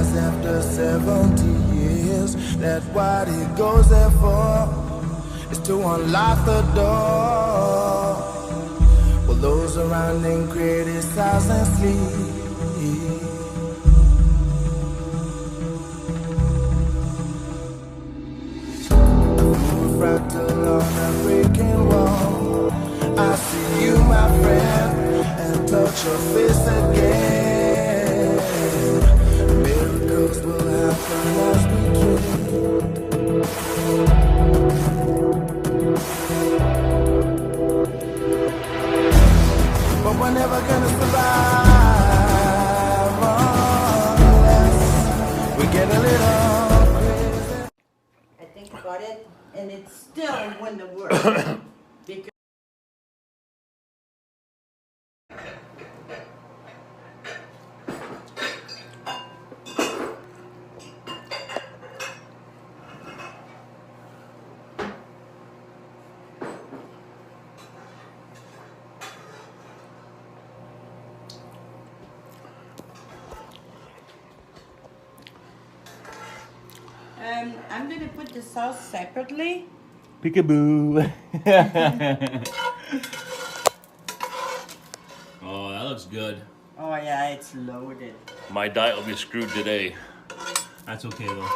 realize after 70 years that what he goes there for is to unlock the door. Well, those around him criticize and sleep. Fractal on a breaking wall. I see you, my friend, and touch your face again. Miracles will happen as we dream. But we're never gonna survive unless we get a little crazy. I think about it, and it still wouldn't work. Because I'm going to put the sauce separately. Peekaboo. Oh, that looks good. Oh yeah, it's loaded. My diet will be screwed today. That's okay though.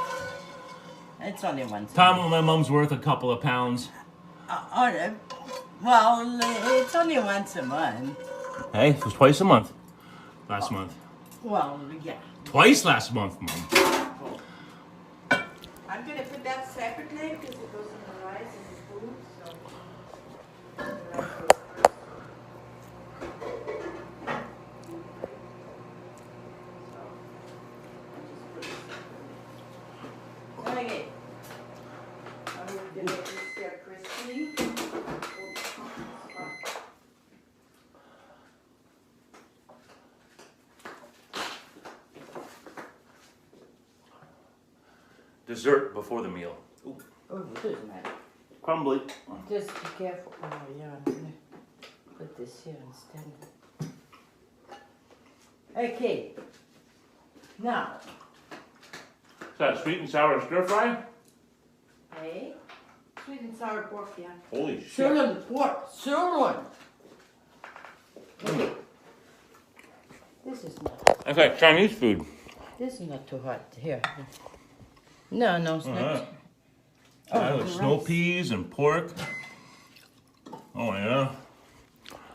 It's only once. Tom, my mom's worth a couple of pounds. Well, it's only once a month. Hey, it was twice a month. Last month. Well, yeah. Twice last month, Mom. I'm going to put that separately because it goes in the rice and the food. Okay. I'm going to make this here crispy. Dessert before the meal. Ooh. Oh, it doesn't matter. Crumbly. Just be careful. Oh, yeah, I'm going to put this here instead. Okay. Now. Is that sweet and sour stir fry? Hey. Sweet and sour pork, yeah. Holy shit. Sirloin pork. Sirloin. Okay. This is not. That's like Chinese food. This is not too hot. Here. No, it's not. Oh, the snow rice. peas and pork. Oh yeah.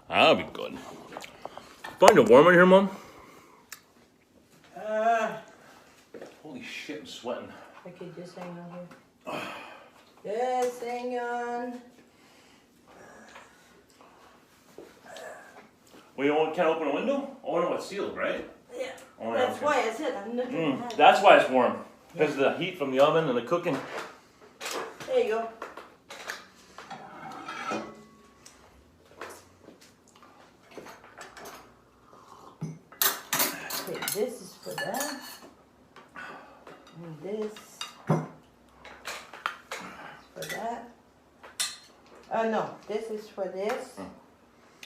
That'll be good. Find it warm in here, Mom? Holy shit, I'm sweating. Okay, just hang on here. Just hang on. Well, you can't open a window? Oh no, it's sealed, right? Yeah. Oh, yeah, That's okay. why I said I'm not doing that. That's why it's warm. Because of the heat from the oven and the cooking. There you go. Okay, this is for that. And this is for that. Oh no, this is for this.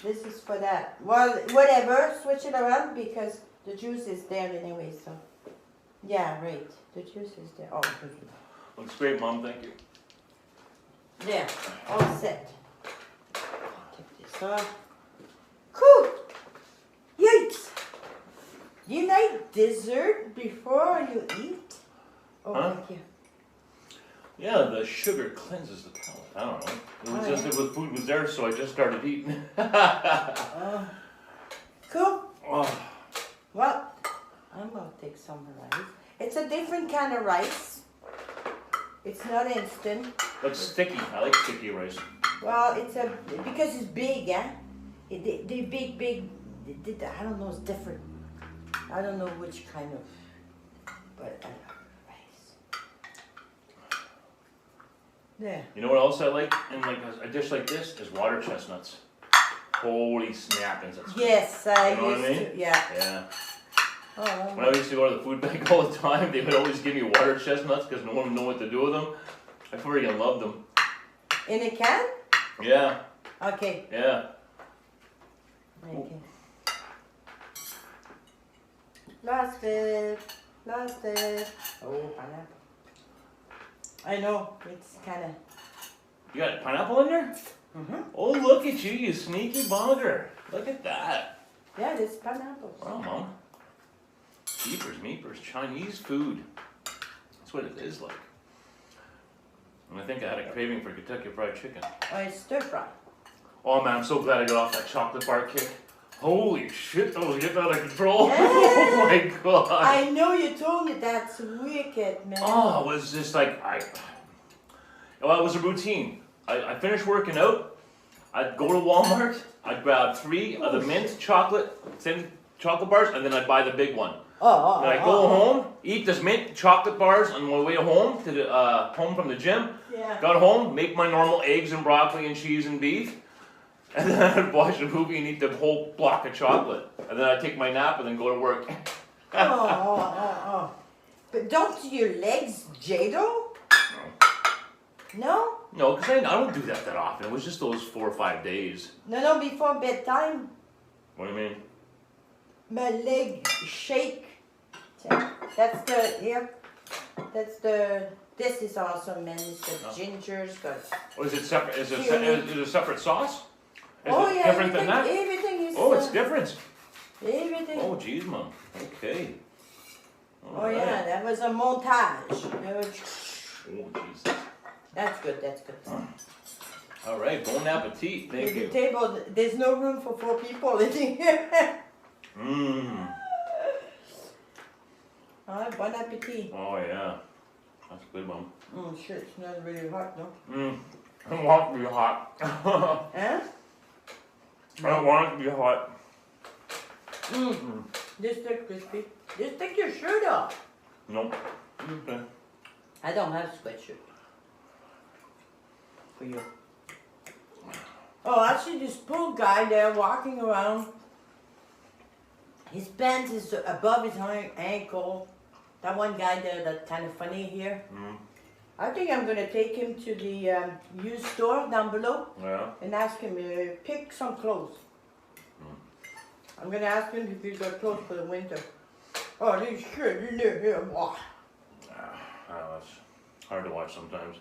This is for that. Well, whatever, switch it around because the juice is there anyway, so. Yeah, right. The juice is there. Oh, good. Looks great, Mom, thank you. There, all set. Take this off. Cool. Yikes. You like dessert before you eat? Oh, Huh? thank you. Yeah, the sugar cleanses the palate. I don't know. It was just that the food was there, so I just started eating. Cool. Oh. Well, I'm going to take some rice. It's a different kind of rice. It's not instant. Looks sticky. I like sticky rice. Well, because it's big, eh? The big, I don't know, it's different. I don't know which kind of, but I love rice. There. You know what else I like in like a dish like this is water chestnuts. Holy snappings, that's good. Yes, I You know what I used mean? to, yeah. Yeah. Oh, When I used to go to the food bank all the time, they would always give me water chestnuts because no one would know what to do with them. I freaking loved them. in a can? Yeah, Okay. yeah. Okay. Last bit. Lost it. Oh, pineapple. I know, it's kind of... You got pineapple in there? Mm-hmm. Oh, look at you, you sneaky bugger. Look at that. Yeah, it's pineapple. Wow, Mom. Jeepers, meepers, Chinese food. That's what it is like. And I think I had a craving for Kentucky Fried Chicken. Oh, it's stir fry. Oh man, I'm so glad I got off that chocolate bar kick. Holy shit, that was getting out of control. Yeah. Oh my god. I know you told me that's wicked, man. Oh, it was just like, well, it was a routine. I finished working out, I'd go to Walmart, I'd grab 3 of the mint thin chocolate bars, and then I'd buy the big one. Then I'd go home, eat this mint chocolate bars on my way home to the home from the gym. Yeah. Got home, make my normal eggs and broccoli and cheese and beef, and then I'd watch a movie and eat the whole block of chocolate. And then I'd take my nap and then go to work. Oh. But don't your legs jadle? No? No, because I don't do that often. It was just those 4 or 5 days. No, before bedtime, What do you mean? my leg shake. That's the, here. That's the, this is awesome, man. It's the ginger's got... Oh, is it separate? Is it a separate sauce? Is Oh it yeah, different than that? everything is... Oh, it's different. Everything. Oh, geez, Mom. Okay. Oh yeah, that was a montage. Oh, Jesus. That's good, that's good. All right, bon appetit. Thank The you. table, there's no room for 4 people in here. Mmm. Alright, bon appetit. Oh, yeah. That's good, Mom. Sure, it's not really hot, no? Mmm. I don't want it to be hot. Huh? I don't want it to be hot. Just look crispy. Just take your shirt off. Nope. Okay. I don't have a sweatshirt. For you. Oh, I see this poor guy there walking around. His pants is above his ankle. That one guy there that's kind of funny here. I think I'm going to take him to the used store down below Yeah. and ask him to pick some clothes. I'm going to ask him if he's got clothes for the winter. Oh, these shit in there. Wow. It's hard to watch sometimes.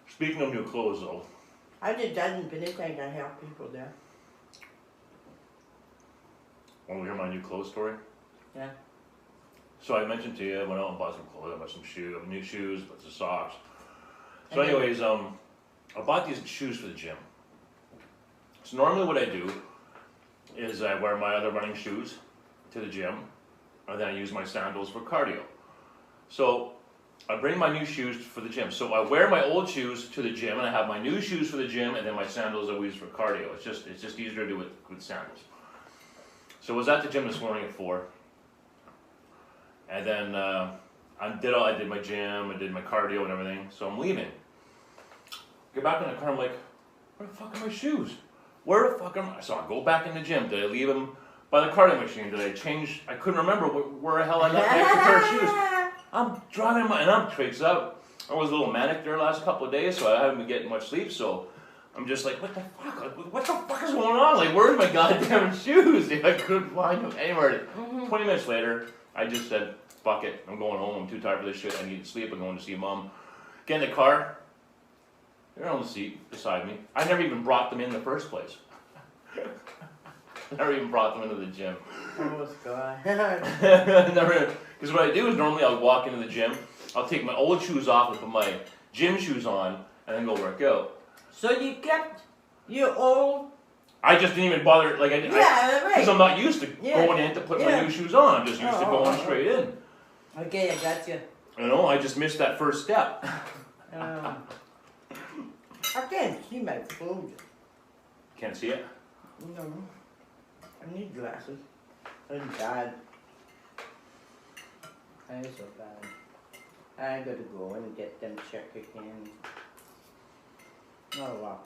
Speaking of new clothes, though. I just doesn't think I help people there. Want to hear my new clothes story? Yeah. So I mentioned to you, I went out and bought some clothes, I bought some new shoes, bought some socks. So Okay. anyways, I bought these shoes for the gym. So normally what I do is I wear my other running shoes to the gym, and then I use my sandals for cardio. So I bring my new shoes for the gym. So I wear my old shoes to the gym, and I have my new shoes for the gym, and then my sandals I use for cardio. It's just easier to do with sandals. So I was at the gym this morning at 4. And then I did my gym, I did my cardio and everything, so I'm leaving. Get back in the car, I'm like, where the fuck are my shoes? Where the fuck am I? So I go back in the gym. Did I leave them by the cardio machine? Did I change? I couldn't remember where the hell I left my extra pair of shoes. I'm driving and I'm tricks out. I was a little manic there the last couple of days, so I haven't been getting much sleep, so I'm just like, what the fuck? Like, what the fuck is going on? Like, where's my goddamn shoes? I couldn't find them anywhere. 20 minutes later, I just said, fuck it, I'm going home, I'm too tired for this shit, I need to sleep, I'm going to see Mom. Get in the car, they're on the seat beside me. I never even brought them in the first place. Never even brought them into the gym. Oh, God. Because what I do is normally I'll walk into the gym, I'll take my old shoes off and put my gym shoes on, and then go work out. So you kept your old... I just didn't even bother, like Yeah, right. because I'm not used to going in to put my new shoes on, I'm just used to going straight in. Okay, I got you. You know, I just missed that first step. I can't see my food. Can't see it? No. I need glasses. I'm bad. I'm so bad. I gotta go and get them checked again. Oh wow.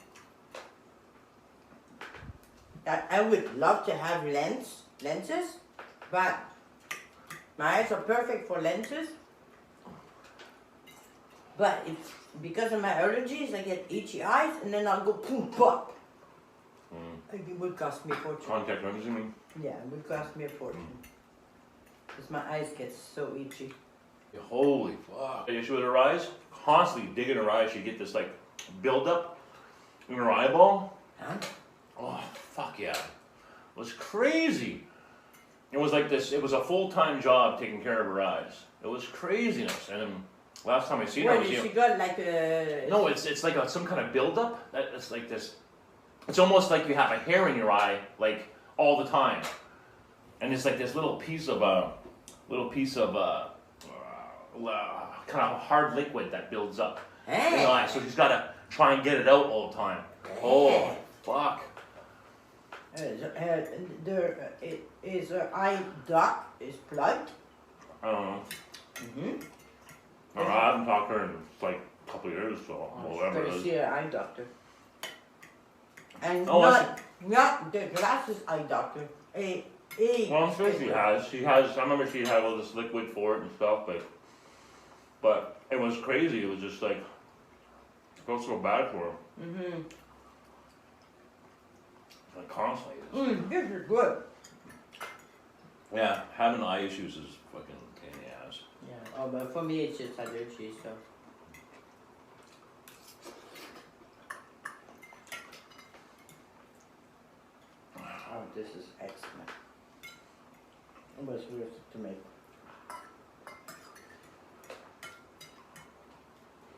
I would love to have lenses, but my eyes are perfect for lenses. But if because of my allergies, I get itchy eyes, and then I'll go boom pop. It would cost me a fortune. Contact lenses, you mean? Yeah, it would cost me a fortune. Because my eyes get so itchy. Holy fuck. The issue with her eyes, constantly digging her eyes, she'd get this like buildup in her eyeball. Huh? Oh, fuck yeah. It was crazy. It was like this, it was a full-time job taking care of her eyes. It was craziness. And then last time I seen her, I Where was did here. she got like a... No, it's like some kind of buildup. It's like this, it's almost like you have a hair in your eye, like all the time. And it's like this little piece of kind of hard liquid that builds up in the eye. So she's got to try and get it out all the time. Oh, fuck. Is her eye duct is plugged? I don't know. Mm-hmm. I haven't talked to her in like a couple of years, so whatever it Better is. see her eye doctor. And Oh, not the glasses eye doctor. Well, I'm sure she has. She has. I remember she had all this liquid for it and stuff, but it was crazy. It was just like, I felt so bad for her. Mm-hmm. Like constantly. This is good. Yeah, having eye issues is fucking pain in the ass. Yeah. Oh, but for me it's just allergy, so. Oh, this is excellent. It was worth it to make.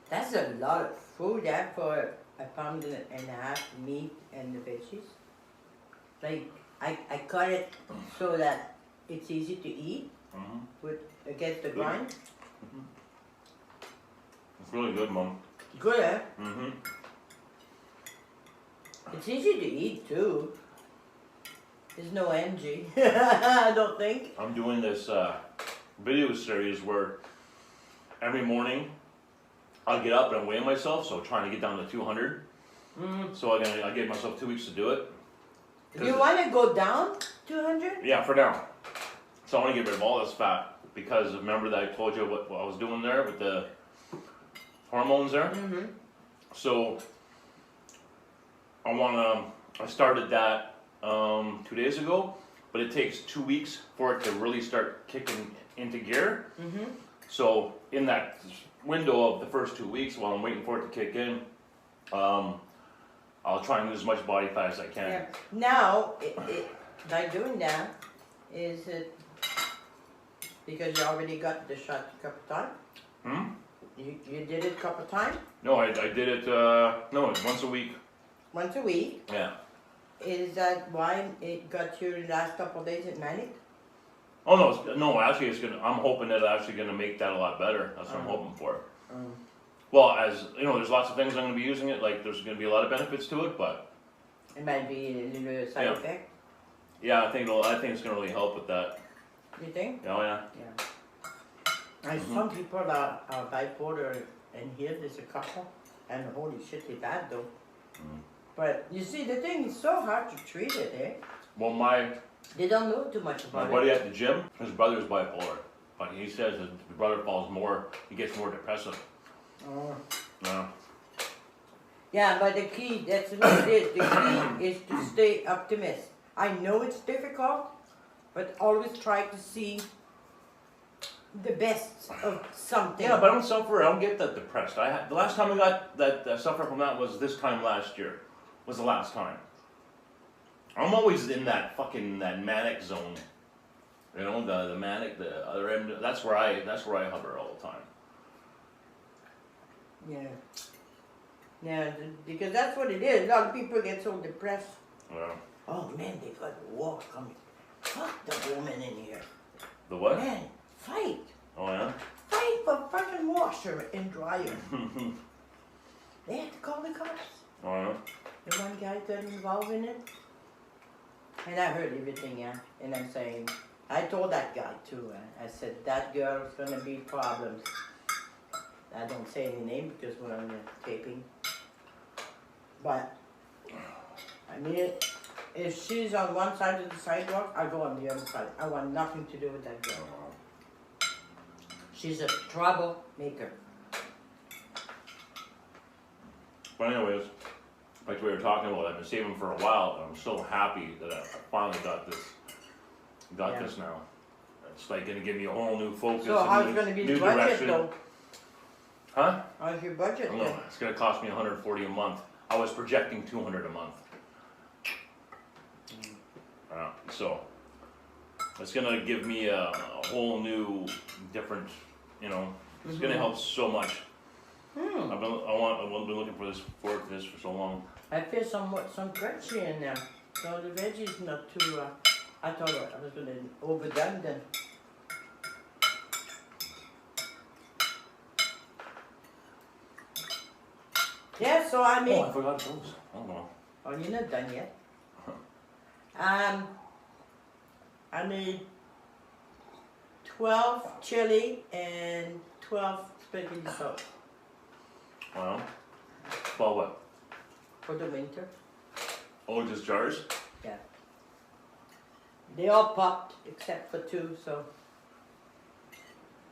That's a lot of food for a pound and a half meat and the veggies. Like I cut it so that it's easy to eat Mm-hmm. with against the grind. It's really good, Mom. Good, eh? Mm-hmm. It's easy to eat too. There's no energy, I don't think. I'm doing this video series where every morning I get up and I weigh myself, so trying to get down to 200. So I gave myself 2 weeks to do it. You want to go down 200? Yeah, for now. So I want to get rid of all this fat because remember that I told you what I was doing there with the hormones there? Mm-hmm. So I started that 2 days ago, but it takes 2 weeks for it to really start kicking into gear. Mm-hmm. So in that window of the first 2 weeks, while I'm waiting for it to kick in, I'll try and lose as much body fat as I can. Yeah. Now, by doing that, is it because you already got the shot a couple times? You did it a couple times? No, I did it, no, it's once a week. Once a week? Yeah. Is that why it got you the last couple of days at manic? Oh no, actually I'm hoping that it's actually gonna make that a lot better. That's what I'm hoping for. Well, as you know, there's lots of things I'm gonna be using it, like there's gonna be a lot of benefits to it, but It might be a little side Yeah. effect. yeah, I think it's gonna really help with that. You think? Oh yeah. Yeah. And some people are bipolar, and here there's a couple, and holy shit, they bad though. But you see, the thing is so hard to treat it, eh? Well, my They don't know too much my about buddy it. at the gym, his brother's bipolar, but he says his brother he gets more depressive. Oh. Yeah. Yeah, but the key, that's what it is. The key is to stay optimist. I know it's difficult, but always try to see the best of something. Yeah, but I don't suffer. I don't get that depressed. The last time I got that suffer from that was this time last year. Was the last time. I'm always in that manic zone. You know, the manic, the other end. That's where I hover all the time. Yeah. Yeah, because that's what it is. A lot of people get so depressed. Yeah. Oh man, they got war coming. Fuck the woman in here. The what? Man, fight. Oh yeah. Fight for fucking washer and dryer. They had to call the cops. Oh yeah. The one guy got involved in it. And I heard everything, yeah. And I'm saying, I told that guy too. I said, that girl's gonna be problems. I don't say any name because we're on the taping. But, I mean, if she's on one side of the sidewalk, I go on the other side. I want nothing to do with that girl. She's a troublemaker. But anyways, like we were talking about, I've been saving for a while, and I'm so happy that I finally got this. Yeah. This now. It's like gonna give me a whole new focus. So and how's new, gonna be new the budget direction. though? Huh? How's your budget I don't then? know. It's gonna cost me 140 a month. I was projecting 200 a month. So it's gonna give me a whole new, different. You know, it's gonna help so much. Hmm. I've been looking forward to this for so long. I feel some crunchy in there. So the veggies not too. I thought I was gonna overdone then. Yeah, so I made. Oh, I forgot those. I don't know. Oh, you're not done yet. I made 12 chili and 12 spaghetti sauce Wow. Well, what? for the winter. Oh, just jars? Yeah. They all popped except for 2, so.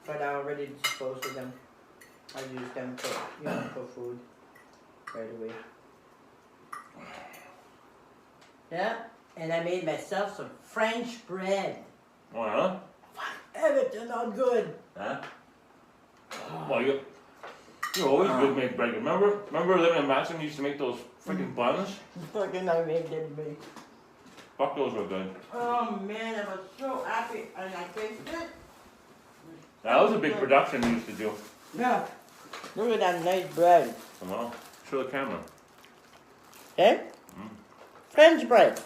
But I already disposed of them. I use them for, for food right away. Yeah, and I made myself some French bread. Oh, yeah? Everything not good. Huh? Well, you're always good to make bread. Remember living in Matson, you used to make those freaking buns? Fucking I made them big. Fuck, those were good. Oh man, I was so happy and I tasted it. That was a big production you used to do. Yeah. Look at that nice bread. Well, show the camera. Eh? French bread.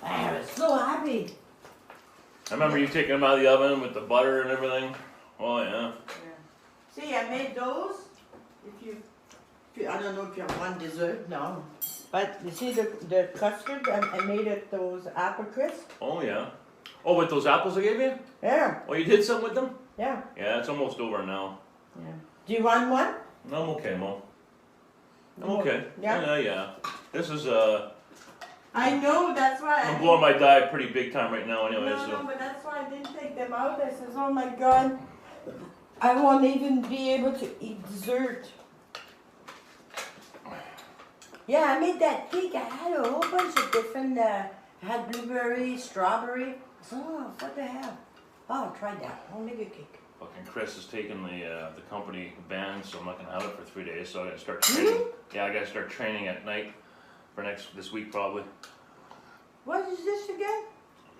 I was so happy. I remember you taking them out of the oven with the butter and everything. Oh, yeah. See, I made those. If you, I don't know if you want dessert now. But you see the custard, I made it those apple crisp. Oh, yeah. Oh, with those apples I gave you? Yeah, Oh, you did something with them? yeah, Yeah, it's almost over now. yeah. Do you want one? No, I'm okay, Mo. I'm No. okay. Yeah? Yeah. This is, I know, that's why I'm blowing my diet pretty big time right now anyway, No, so. but that's why I didn't take them out. I says, oh my God, I won't even be able to eat dessert. Yeah, I made that cake. I had a whole bunch of different, I had blueberry, strawberry. Oh, what the hell? Oh, I'll try that. I'll make a cake. Fucking Chris has taken the company ban, so I'm not gonna have it for 3 days. So I gotta start training. Yeah, I gotta start training at night for this week probably. What is this again?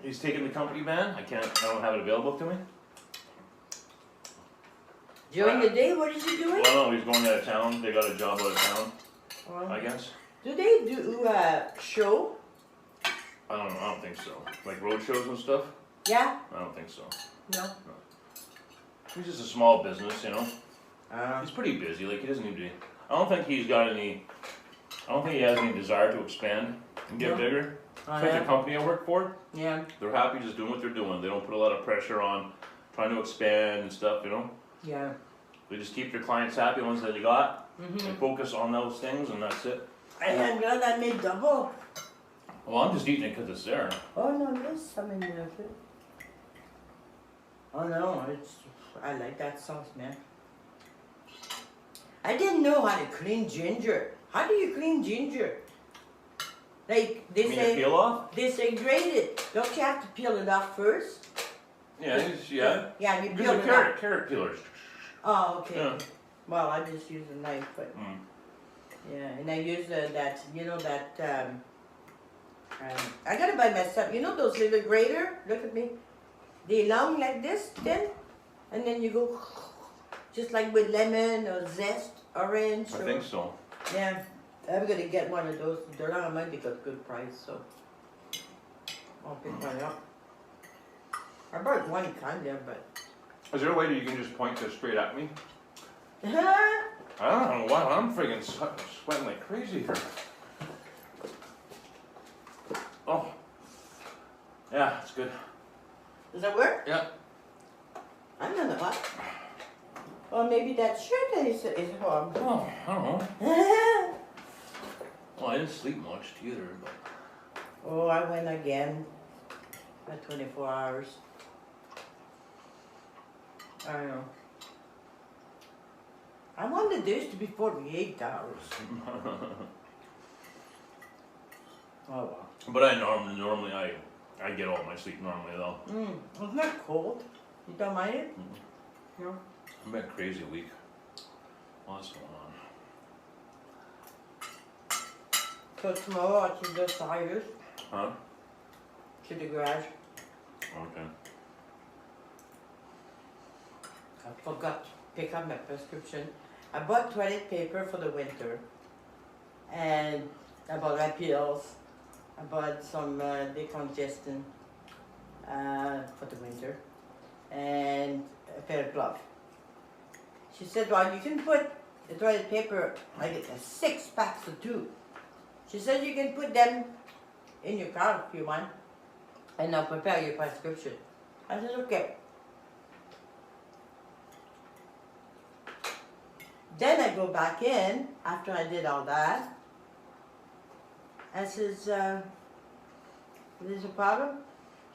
He's taking the company ban. I don't have it available to me. During the day, what is he doing? Well, no, he's going out of town. They got a job out of town, Well, I guess. do they do a show? I don't think so. Like road shows and stuff. Yeah? I don't think so. No. He's just a small business, you know. He's pretty busy. Like he doesn't need to. I don't think he has any desire to expand and get No. bigger. Oh, It's like yeah. the company I work for. Yeah. They're happy just doing what they're doing. They don't put a lot of pressure on trying to expand and stuff, you know. Yeah. They just keep their clients happy, ones that you got, Mm-hmm. and focus on those things, and that's it. And I'm glad I made double. Well, I'm just eating it because it's there. Oh no, there's some in there too. Oh no, I like that sauce, man. I didn't know how to clean ginger. How do you clean ginger? Like You mean the peel off? they say grate it. Don't you have to peel it off first? Yeah, yeah. Yeah, you Use peel a it off. carrot peelers. Oh, okay. Yeah. Well, I just use a knife, but Mm. yeah, and I use I gotta buy myself. You know those little grater? Look at me. They long like this, thin, and then you go just like with lemon or zest, orange. I or, think so. Yeah, I'm gonna get one of those. They're not on mine because good price, so I'll pick one up. I bought one kind there, but Is there a way that you can just point this straight at me? I don't know why I'm friggin' sweating like crazy here. Oh. Yeah, it's good. does that work? Yeah. I don't know what. Or maybe that shirt is warm. Oh, I don't know. Well, I didn't sleep much either, but. Oh, I went again. At 24 hours. I don't know. I wanted this to be 48 hours. Oh well. But I normally I get all my sleep normally though. It's not cold. You don't mind it? No. I've been a crazy week. What's going on? So tomorrow I should go tires Huh? to the garage. Okay. I forgot to pick up my prescription. I bought toilet paper for the winter. And I bought my pills. I bought some decongestant for the winter. And a pair of gloves. She said, well, you can put the toilet paper, like 6 packs of 2. She said you can put them in your car if you want. And I'll prepare your prescription. I said, okay. Then I go back in, after I did all that. I says, there's a problem?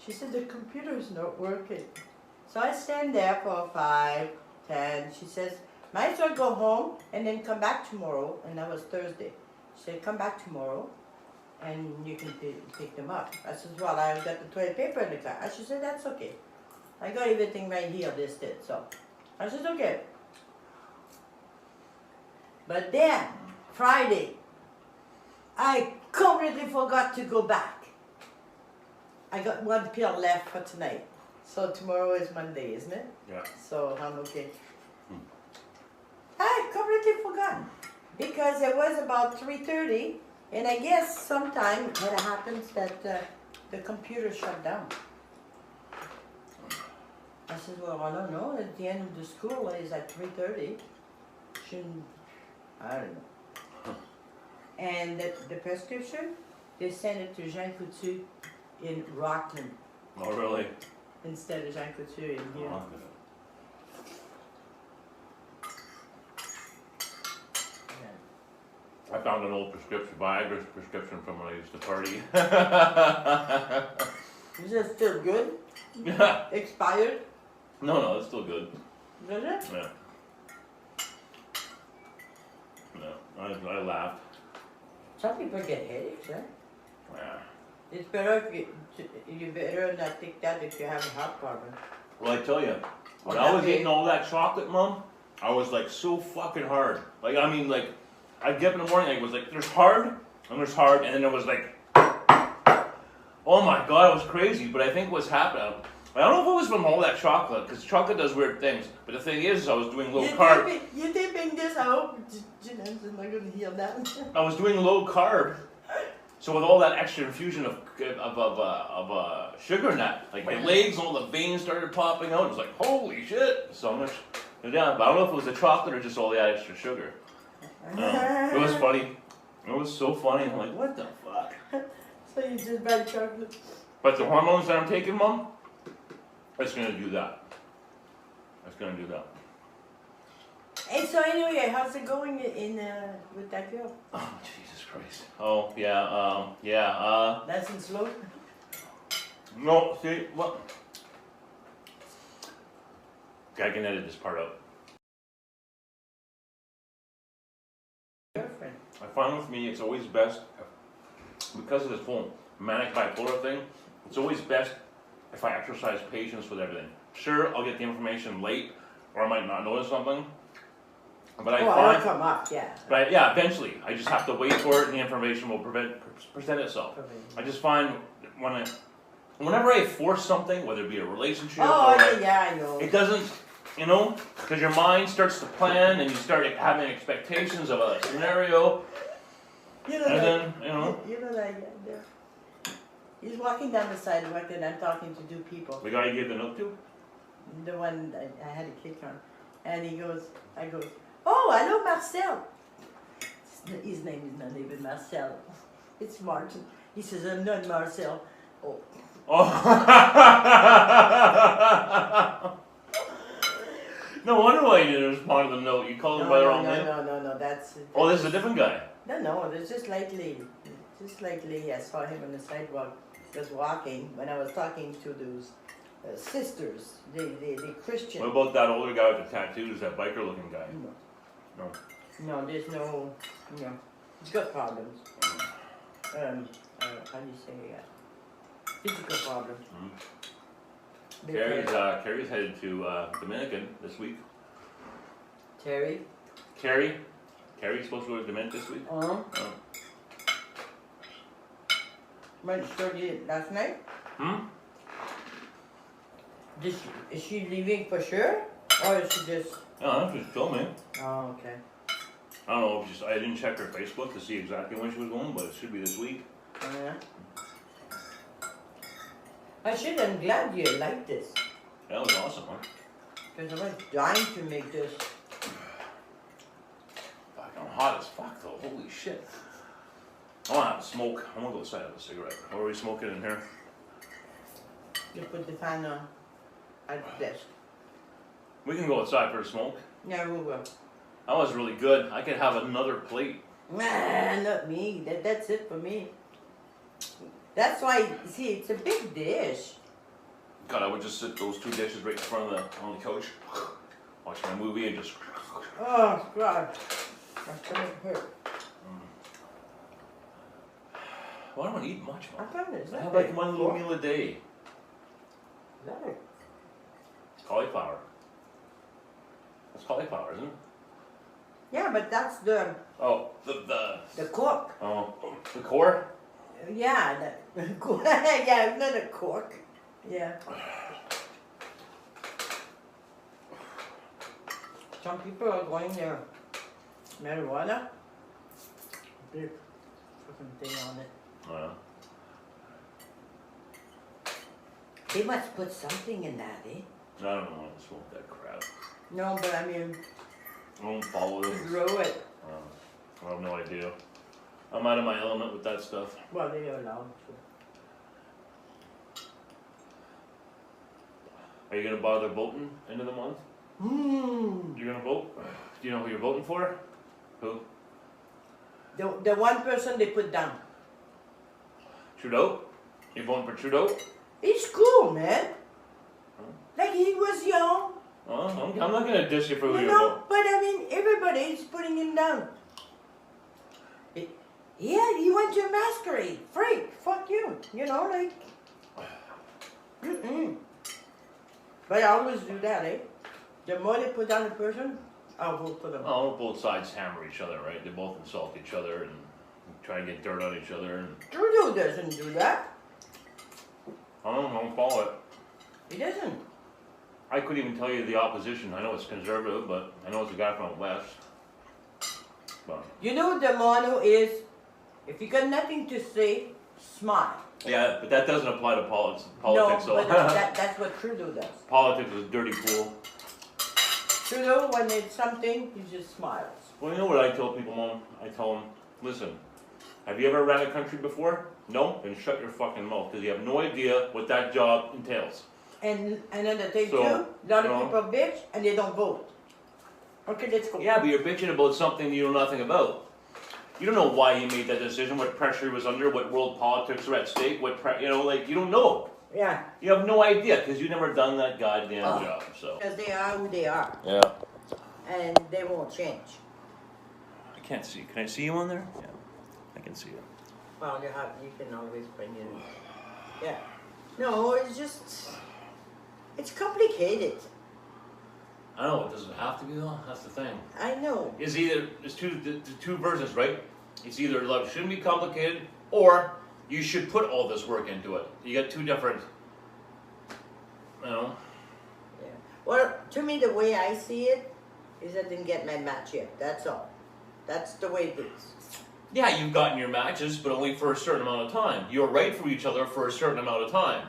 She said, the computer's not working. So I stand there for 5, 10. She says, might as well go home and then come back tomorrow. And that was Thursday. She said, come back tomorrow and you can pick them up. I said, well, I've got the toilet paper in the car. She said, that's okay. I got everything right here listed, so. I said, okay. But then, Friday, I completely forgot to go back. I got 1 pill left for tonight. So tomorrow is Monday, isn't it? Yeah. So I'm okay. I completely forgot. Because it was about 3:30, and I guess sometime it happens that the computer shut down. I said, well, I don't know. At the end of the school is at 3:30. Shouldn't, I don't know. And the prescription, they sent it to Jean Coutu in Rockland Oh, really? instead of Jean Coutu in here. Oh, I found an old prescription, Viagra prescription from when I used to party. Is it still good? Expired? No, it's still good. Does it? Yeah. No, I laughed. Some people get headaches, huh? Yeah. It's better if you better not take that if you have a heart problem. Well, I tell you, when I was eating all that chocolate, Mom, I was like so fucking hard. Like, I mean, like, I'd get up in the morning, it was like, there's hard, and then it was like, oh my god, it was crazy. But I think what's happened, I don't know if it was from all that chocolate, because chocolate does weird things. But the thing is I was doing low carb. You're dipping this, I hope Jeanette's not going to hear that. I was doing low carb. So with all that extra infusion of sugar in that, like my legs, all the veins started popping out. It was like, holy shit, so much. Yeah, but I don't know if it was the chocolate or just all that extra sugar. It was funny. It was so funny. I'm like, what the fuck? So you just buy chocolate. But the hormones that I'm taking, Mom, it's gonna do that. It's gonna do that. And so anyway, how's it going in with that girl? Oh, Jesus Christ. Oh, yeah, That's in slow? no, see, what? I can edit this part out. Girlfriend. I find with me, it's always best, because of this whole manic bipolar thing, it's always best if I exercise patience with everything. Sure, I'll get the information late, or I might not notice something, but It'll come up, yeah. But yeah, eventually, I just have to wait for it, and the information will present itself. I just find whenever I force something, whether it be a relationship Oh, or yeah, I know. it doesn't, you know, because your mind starts to plan and you start having expectations of a scenario, You know and that, then, you know, you know that guy there. He's walking down the sidewalk and I'm talking to 2 people. the guy you gave the note to? The one I had to click on. And I go, oh, hello Marcel. His name is not even Marcel. It's Martin. He says, I'm not Marcel. Oh. Oh. No wonder why you didn't respond to the note. You called him by the wrong name. No, that's... Oh, this is a different guy. No, it's just lately I saw him on the sidewalk just walking when I was talking to those sisters, the Christian. What about that older guy with the tattoos, that biker looking guy? No. No, there's no, he's got problems. How do you say that? Physical problem. Carrie's headed to Dominican this week. Terry. Carrie's supposed to go to Dominican this week. Oh. When she did it last night? Is she leaving for sure? Or is she just... No, that's what she told me. Oh, okay. I don't know if I didn't check her Facebook to see exactly when she was going, but it should be this week. Oh, yeah? I'm glad you like this. That was awesome, huh? Because I was dying to make this. Fuck, I'm hot as fuck though. Holy shit. I want to have a smoke. I want to go outside and have a cigarette. Or are we smoking in here? You put the fan on at the desk. We can go outside for a smoke. Yeah, we will. That was really good. I could have another plate. Nah, not me. That's it for me. That's why, see, it's a big dish. God, I would just sit those two dishes right in front of on the couch, watch my movie and just... Oh, God. My stomach hurt. Well, I don't eat much, I man. found it. I have like one little meal a day. No. Cauliflower. That's cauliflower, isn't it? Yeah, but that's the Oh, the cork. oh, the core? Yeah, the yeah, not a cork. Yeah. Some people are going there. Marijuana. Big fucking thing on it. They must put something in that, eh? I don't know how to smoke that crap. No, but I mean, I don't follow this. grow it. I have no idea. I'm out of my element with that stuff. Well, they are allowed to. Are you gonna bother voting end of the month? You're gonna vote? Do you know who you're voting for? Who? The one person they put down. Trudeau? You're voting for Trudeau? He's cool, man. Like he was young. I'm not gonna diss you for who You you're know, voting. but I mean, everybody's putting him down. Yeah, he went to a masquerade. Freak, fuck you. You know, like. But I always do that, eh? The more they put down a person, I'll vote for them. Oh, both sides hammer each other, right? They both insult each other and try and get dirt on each other. And Trudeau doesn't do that. I don't follow it. He doesn't. I couldn't even tell you the opposition. I know it's conservative, but I know it's a guy from the West. But You know the motto is, if you got nothing to say, smile. yeah, but that doesn't apply to politics. No, So but that's what Trudeau does. politics is a dirty pool. Trudeau, when it's something, he just smiles. Well, you know what I tell people, Mom? I tell them, listen, have you ever ran a country before? No? Then shut your fucking mouth, because you have no idea what that job entails. And another thing So, too, a lot of you know. people bitch and they don't vote. Okay, let's go. Yeah, but you're bitching about something you know nothing about. You don't know why he made that decision, what pressure he was under, what world politics are at stake, you know, like, you don't know. Yeah, You have no idea, because you've never done that goddamn job, so. because they are who they are, Yeah. and they won't change. I can't see. Can I see you on there? Yeah, I can see you. Well, you can always bring it in. Yeah. No, it's just, it's complicated. I know, it doesn't have to be though, that's the thing. I know. It's either, there's two versions, right? It's either love shouldn't be complicated, or you should put all this work into it. You got two different, you know? Yeah. Well, to me, the way I see it is I didn't get my match yet. That's all. That's the way it is. Yeah, you've gotten your matches, but only for a certain amount of time. You're right for each other for a certain amount of time.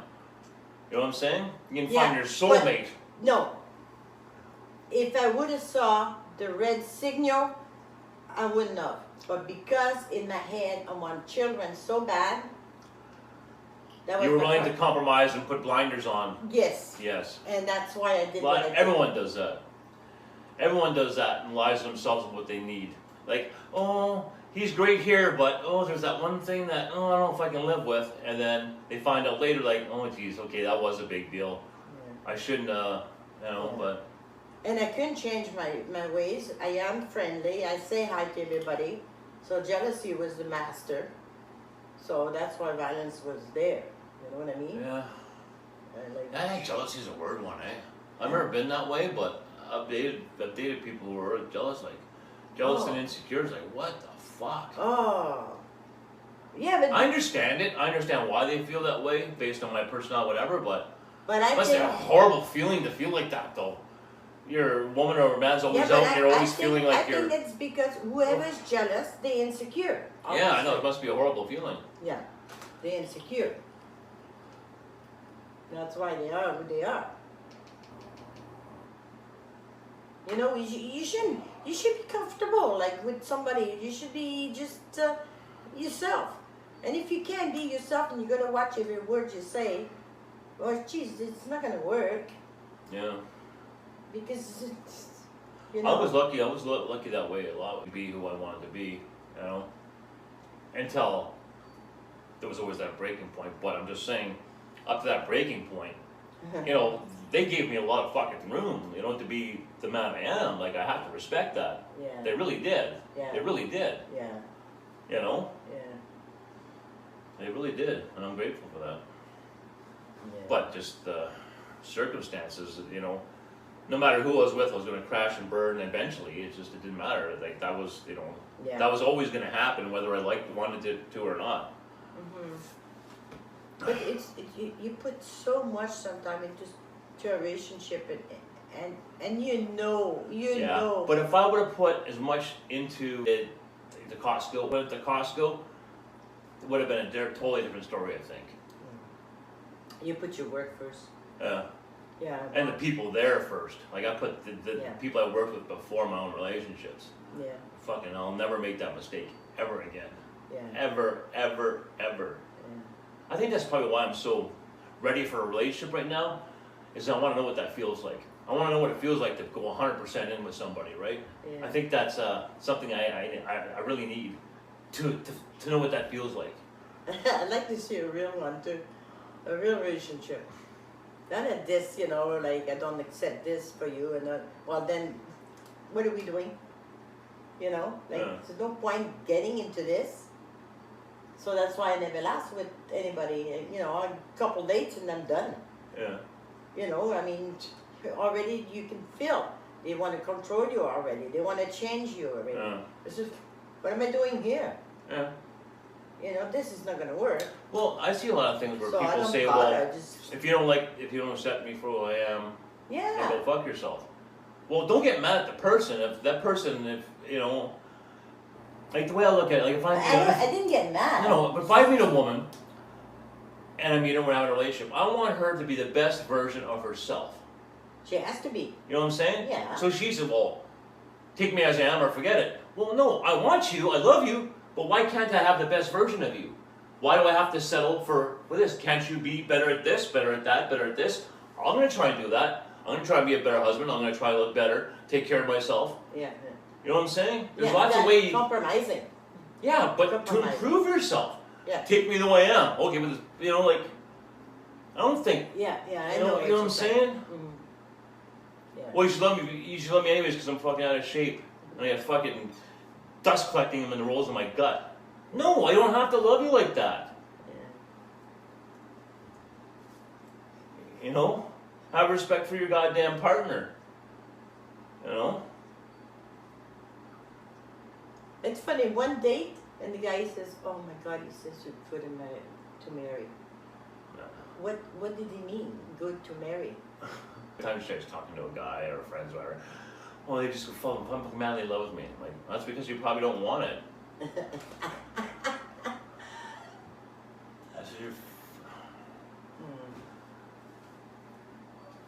You know what I'm saying? You can find your soulmate. No. If I would have saw the red signal, I wouldn't have. But because in my head I want children so bad, that was You were my willing to point. compromise and put blinders on. Yes. Yes. And that's why I did what I But did. everyone does that. Everyone does that and lies to themselves with what they need. Like, oh, he's great here, but oh, there's that one thing that, oh, I don't know if I can live with. And then they find out later, like, oh, geez, okay, that was a big deal. I shouldn't, you know, but. And I couldn't change my ways. I am friendly. I say hi to everybody. So jealousy was the master. So that's why violence was there. You know what I mean? Yeah. Like, I think jealousy is a weird one, eh? I've never been that way, but I've dated people who are jealous, like jealous and insecure. It's like, what the fuck? oh. Yeah, but I understand it. I understand why they feel that way based on my personality, whatever. But I must be think a horrible feeling to feel like that, though. You're a woman or a man's always but out. You're always think, feeling like you're. I think it's because whoever's jealous, they insecure. Yeah, I know. obviously. It must be a horrible feeling. Yeah, they insecure. That's why they are who they are. You know, you should be comfortable, like with somebody. You should be just yourself. And if you can't be yourself and you gotta watch every word you say, well, geez, it's not gonna work Yeah. because it's, you I know. was lucky. I was lucky that way a lot. To be who I wanted to be, you know. Until there was always that breaking point. But I'm just saying, up to that breaking point, you know, they gave me a lot of fucking room, you know, to be the man I am. Like, I have to respect that. Yeah. They really did. Yeah. They really did. Yeah. You know, Yeah. they really did, and I'm grateful for that. Yeah. But just the circumstances, you know, no matter who I was with, I was going to crash and burn eventually. It didn't matter. Like, that was, you know, Yeah. that was always going to happen, whether I wanted it to or not. Mm-hmm. But you put so much sometimes into a relationship and you know Yeah. But if I would have put as much into it, the Costco, but at the Costco, it would have been a totally different story, I think. you put your work first. Yeah. And the people there first. Like, I put the Yeah. people I worked with before my own relationships. Yeah. Fucking, I'll never make that mistake ever again. Yeah. Ever, ever, ever. I think that's probably why I'm so ready for a relationship right now, is I want to know what that feels like. I want to know what it feels like to go 100% in with somebody, right? Yeah. I think that's something I really need to know what that feels like. I'd like to see a real one too, a real relationship. Not a this, you know, like I don't accept this for you, and well then, what are we doing? You know, like there's no point getting into this. So that's why I never last with anybody. You know, a couple dates and I'm done. Yeah. You know, I mean, already you can feel they want to control you already. They want to change you already. This is, what am I doing here? Yeah. You know, this is not going to work. Well, I see a lot of things where So I people don't say, bother, well, if you don't accept me for who I am, then yeah. go fuck yourself. Well, don't get mad at the person. If that person, if you know, like the way I look at it, like if I didn't get mad. no, if I meet a woman and I meet her, we're having a relationship, I want her to be the best version of herself. She has to be. You know what I'm saying? Yeah. So she said, well, take me as I am or forget it. Well, no, I want you, I love you, but why can't I have the best version of you? Why do I have to settle for this? Can't you be better at this, better at that, better at this? I'm going to try and do that. I'm going to try and be a better husband. I'm going to try to look better, take care of myself. Yeah. You know what I'm saying? There's Yeah, lots of ways. Compromising. Yeah, but to Compromise. improve yourself. Yeah. Take me the way I am. Okay, but this, you know, like, I don't think. Yeah, I You know. know what I'm saying? Mm. Yeah. Well, you should love me. You should love me anyways because I'm fucking out of shape and I got fucking dust collecting in the rolls of my gut. No, I don't have to love you like that. Yeah. You know, have respect for your goddamn partner. You know. It's funny, one date, and the guy says, oh my God, he says you're good to marry. What did he mean, good to marry? Sometimes she's talking to a guy or friends or whatever. Well, they just fall madly in love with me. I'm like, that's because you probably don't want it. That's your.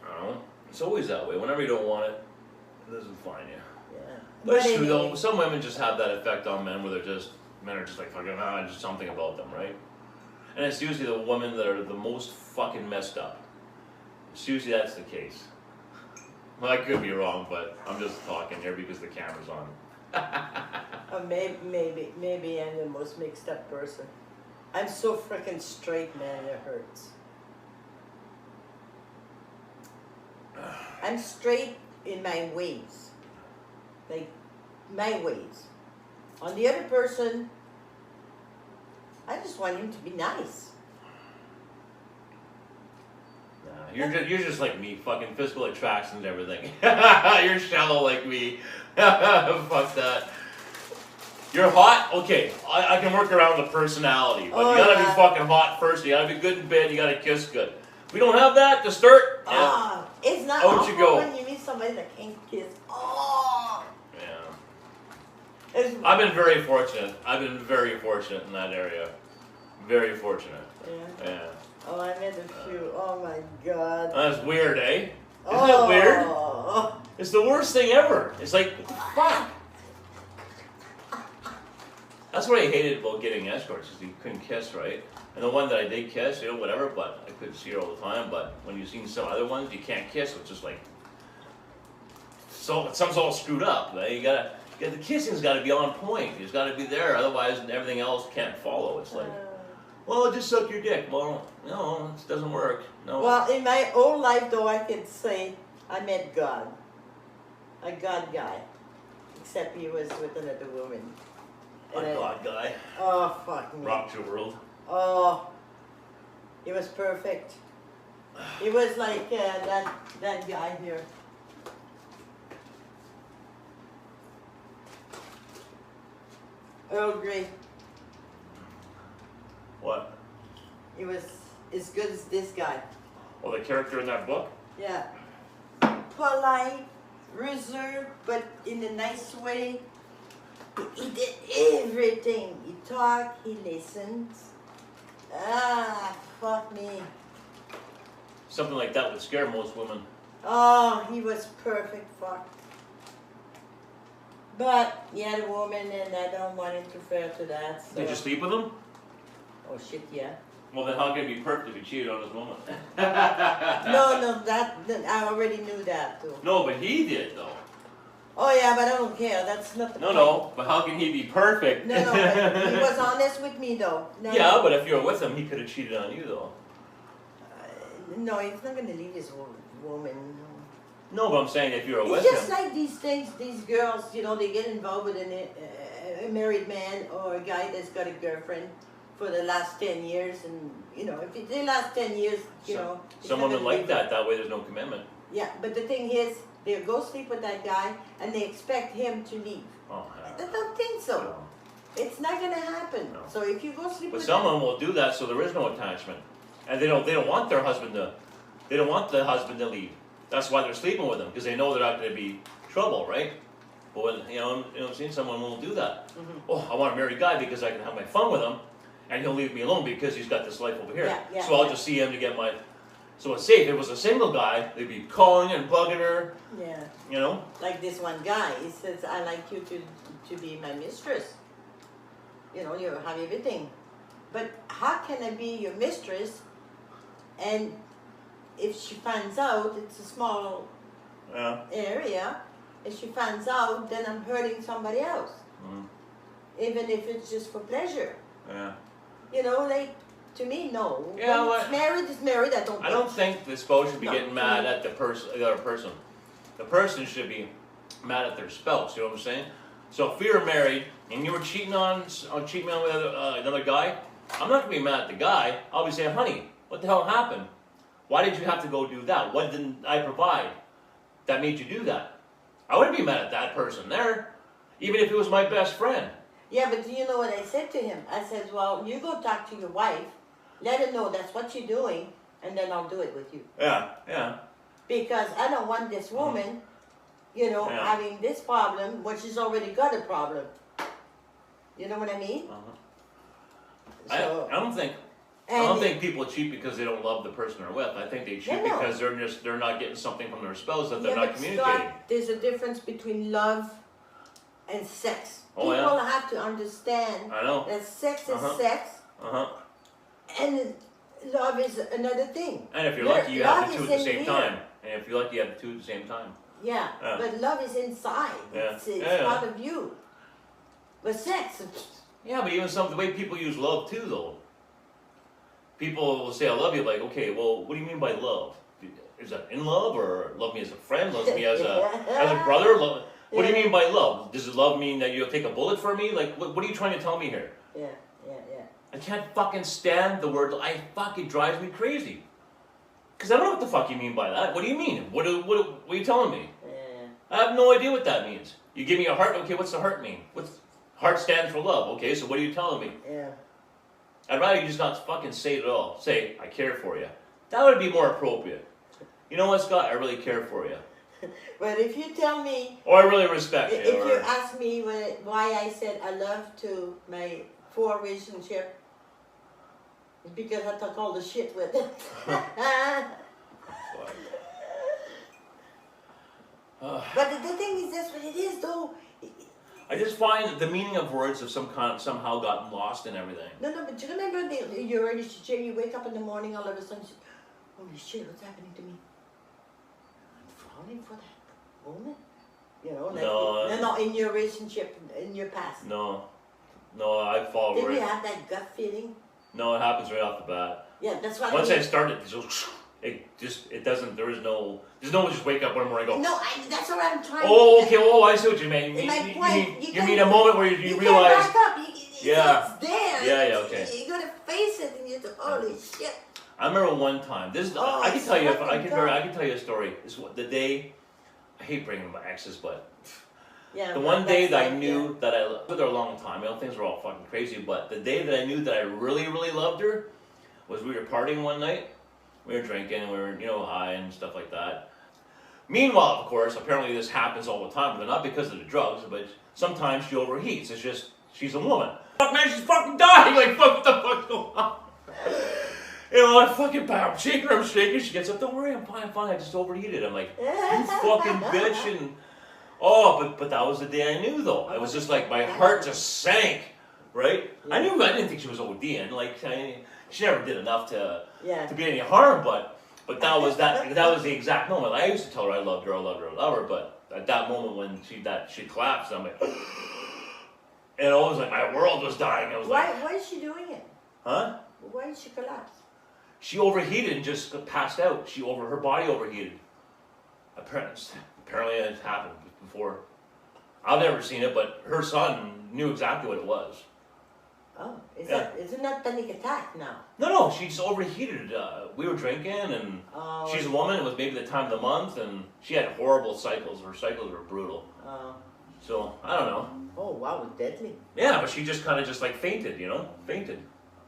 I don't know. It's always that way. Whenever you don't want it, it doesn't find you. Yeah. But it's true though. Some women just have that effect on men, where men are just like fucking just something about them, right? And it's usually the women that are the most fucking messed up. It's usually that's the case. Well, I could be wrong, but I'm just talking here because the camera's on. Maybe I'm the most mixed up person. I'm so freaking straight, man, it hurts. I'm straight in my ways. Like, my ways. On the other person, I just want him to be nice. You're just like me, fucking physical attractions and everything. You're shallow like me. Fuck that. You're hot? Okay, I can work around the personality, but you gotta be fucking hot first. You gotta be good in bed. You gotta kiss good. We don't have that to start. Oh, it's not Out you awful go. when you meet somebody that can't kiss. Oh. Yeah. It's, I've been very fortunate. I've been very fortunate in that area. Very fortunate. yeah. Yeah. Oh, I met a few. Oh my God. That's weird, eh? Isn't it weird? Oh. It's the worst thing ever. It's like, what the fuck? That's what I hated about getting escorts, is you couldn't kiss, right? And the one that I did kiss, you know, whatever, but I couldn't see her all the time. But when you've seen some other ones, you can't kiss. It's just like, so something's all screwed up. Right? The kissing's got to be on point. It's got to be there. Otherwise, everything else can't follow. It's like, well, just suck your dick. Well, no, it doesn't work. No. Well, in my old life, though, I can say I met God. A God guy. Except he was with another woman. A God guy. Oh, fuck me. Rocked your world. Oh, he was perfect. He was like that guy here. Earl Grey. What? He was as good as this guy. Well, the character in that book? Yeah. Polite, reserved, but in a nice way. He did everything. He talked, he listened. Ah, fuck me. Something like that would scare most women. Oh, he was perfect, fuck. But he had a woman and I don't want to interfere to that. So. Did you sleep with him? Oh shit, yeah. Well, then how can it be perfect if he cheated on his woman? No, that I already knew that too. No, but he did, though. Oh yeah, but I don't care. That's not the point. No, but how can he be perfect? No, but he was honest with me though. No, Yeah, but if you were with him, he could have cheated on you, though. no, he's not gonna leave his woman. No, but I'm saying if you were with It's just him. like these things, these girls, you know, they get involved with a married man or a guy that's got a girlfriend for the last 10 years, and you know, if they last 10 years, you know. he's Someone not would gonna like leave that. That way there's no commitment. Yeah, but the thing is, they'll go sleep with that guy and they expect him to leave. Oh, I don't think so. no. It's not gonna happen. No. So if you go sleep But with someone will do that, so there is no attachment, and they don't want their husband to. They don't want the husband to leave. That's why they're sleeping with him, because they know they're not going to be trouble, right? But when you know, I'm seeing someone won't do that. Oh, I want a married guy because I can have my fun with him, and he'll leave me alone because he's got this life over here. Yeah, so I'll just see him to get my. So it's safe. If it was a single guy, they'd be calling and bugging her. Yeah, You know. like this one guy, he says, I like you to be my mistress. You know, you have everything. But how can I be your mistress and if she finds out, it's a small Yeah. area, if she finds out, then I'm hurting somebody else. Mhm. Even if it's just for pleasure. Yeah. You know, like, to me, no. Yeah, When well, it's married, it's married. I don't think the spouse should be No. getting mad at the other person. The person should be mad at their spouse. You know what I'm saying? So if we were married and you were cheating on with another guy, I'm not gonna be mad at the guy. I'll be saying, honey, what the hell happened? Why did you have to go do that? What didn't I provide that made you do that? I wouldn't be mad at that person there, even if it was my best friend. Yeah, but do you know what I said to him? I said, well, you go talk to your wife, let her know that's what you're doing, and then I'll do it with you. Yeah, yeah. Because I don't want this woman, you know, Yeah. having this problem when she's already got a problem. You know what I mean? So, I don't think. I don't think people cheat because they don't love the person they're with. I think they cheat No. because they're not getting something from their spouse that they're yeah, not but communicating. Scott, there's a difference between love and sex. Oh, yeah? People have to understand I know. that sex is Uh-huh. sex Uh-huh. and love is another thing. And if you're Love lucky, you have the is two at the in same here. time. And if you're lucky, you have the two at the same time. Yeah, Yeah. but love is inside. Yeah. It's Yeah. part of you. But sex, Yeah, but even the way people use love too, though. People will say, "I love you." Like, okay, well, what do you mean by love? Is that in love, or love me as a friend, love me as a brother? What do you mean by love? Does it love mean that you'll take a bullet for me? Like, what are you trying to tell me here? yeah. I can't fucking stand the word. It fucking drives me crazy. Because I don't know what the fuck you mean by that. What do you mean? What are you telling me? Yeah. I have no idea what that means. You give me a heart, okay, what's the heart mean? Heart stands for love, okay, so what are you telling me? Yeah. I'd rather you just not fucking say it at all. Say, I care for you. That would be more appropriate. You know what, Scott? I really care for you. But if you tell me, Or I really respect you. if Or, you ask me why I said I love to my 4 relationship, it's because I took all the shit with it. But the thing is, that's what it is, though. I just find that the meaning of words have somehow gotten lost in everything. No, but you remember your relationship? You wake up in the morning, all of a sudden, you say, holy shit, what's happening to me? I'm falling for that woman. You know, like no, in your relationship, in your past. No, I fall Did right. you have that gut feeling? No, it happens right off the bat. Yeah, that's why. Once I started, it doesn't. There's no just wake up one morning and go. No, that's what I'm trying. Oh, okay. Oh, I see what you mean. You mean a moment where you realize. Can't back up. It's there. Yeah, okay. You gotta face it, and you go, holy shit. I remember one time. I can tell you. I can tell you a story. This the day. I hate bringing my exes, but yeah, the one day that I knew that I loved her a long time. You know, things were all fucking crazy, but the day that I knew that I really, really loved her was we were partying one night. We were drinking and we were, high and stuff like that. Meanwhile, of course, apparently this happens all the time, but not because of the drugs, but sometimes she overheats. It's just, she's a woman. Fuck, man, she's fucking dying! Like, fuck, what the fuck's going on? I fucking, I'm shaking, she gets up, don't worry, I'm fine, I just overheated. I'm like, you fucking bitch, and, but that was the day I knew, though. It was just like, my heart just sank, right? I didn't think she was ODing, like, she never did enough to be any harm, but that was the exact moment. I used to tell her I loved her, but at that moment when she collapsed, I'm like, and it was like my world was dying. I was why is she doing it? Huh? Why did she collapse? She overheated and just passed out. Her body overheated. Apparently it happened before. I've never seen it, but her son knew exactly what it was. Oh, isn't that panic attack now? No, she just overheated. We were drinking, and she's a woman. It was maybe the time of the month, and she had horrible cycles. Her cycles were brutal. So, I don't know. Oh, wow, it's deadly. Yeah, but she just kind of fainted, Fainted.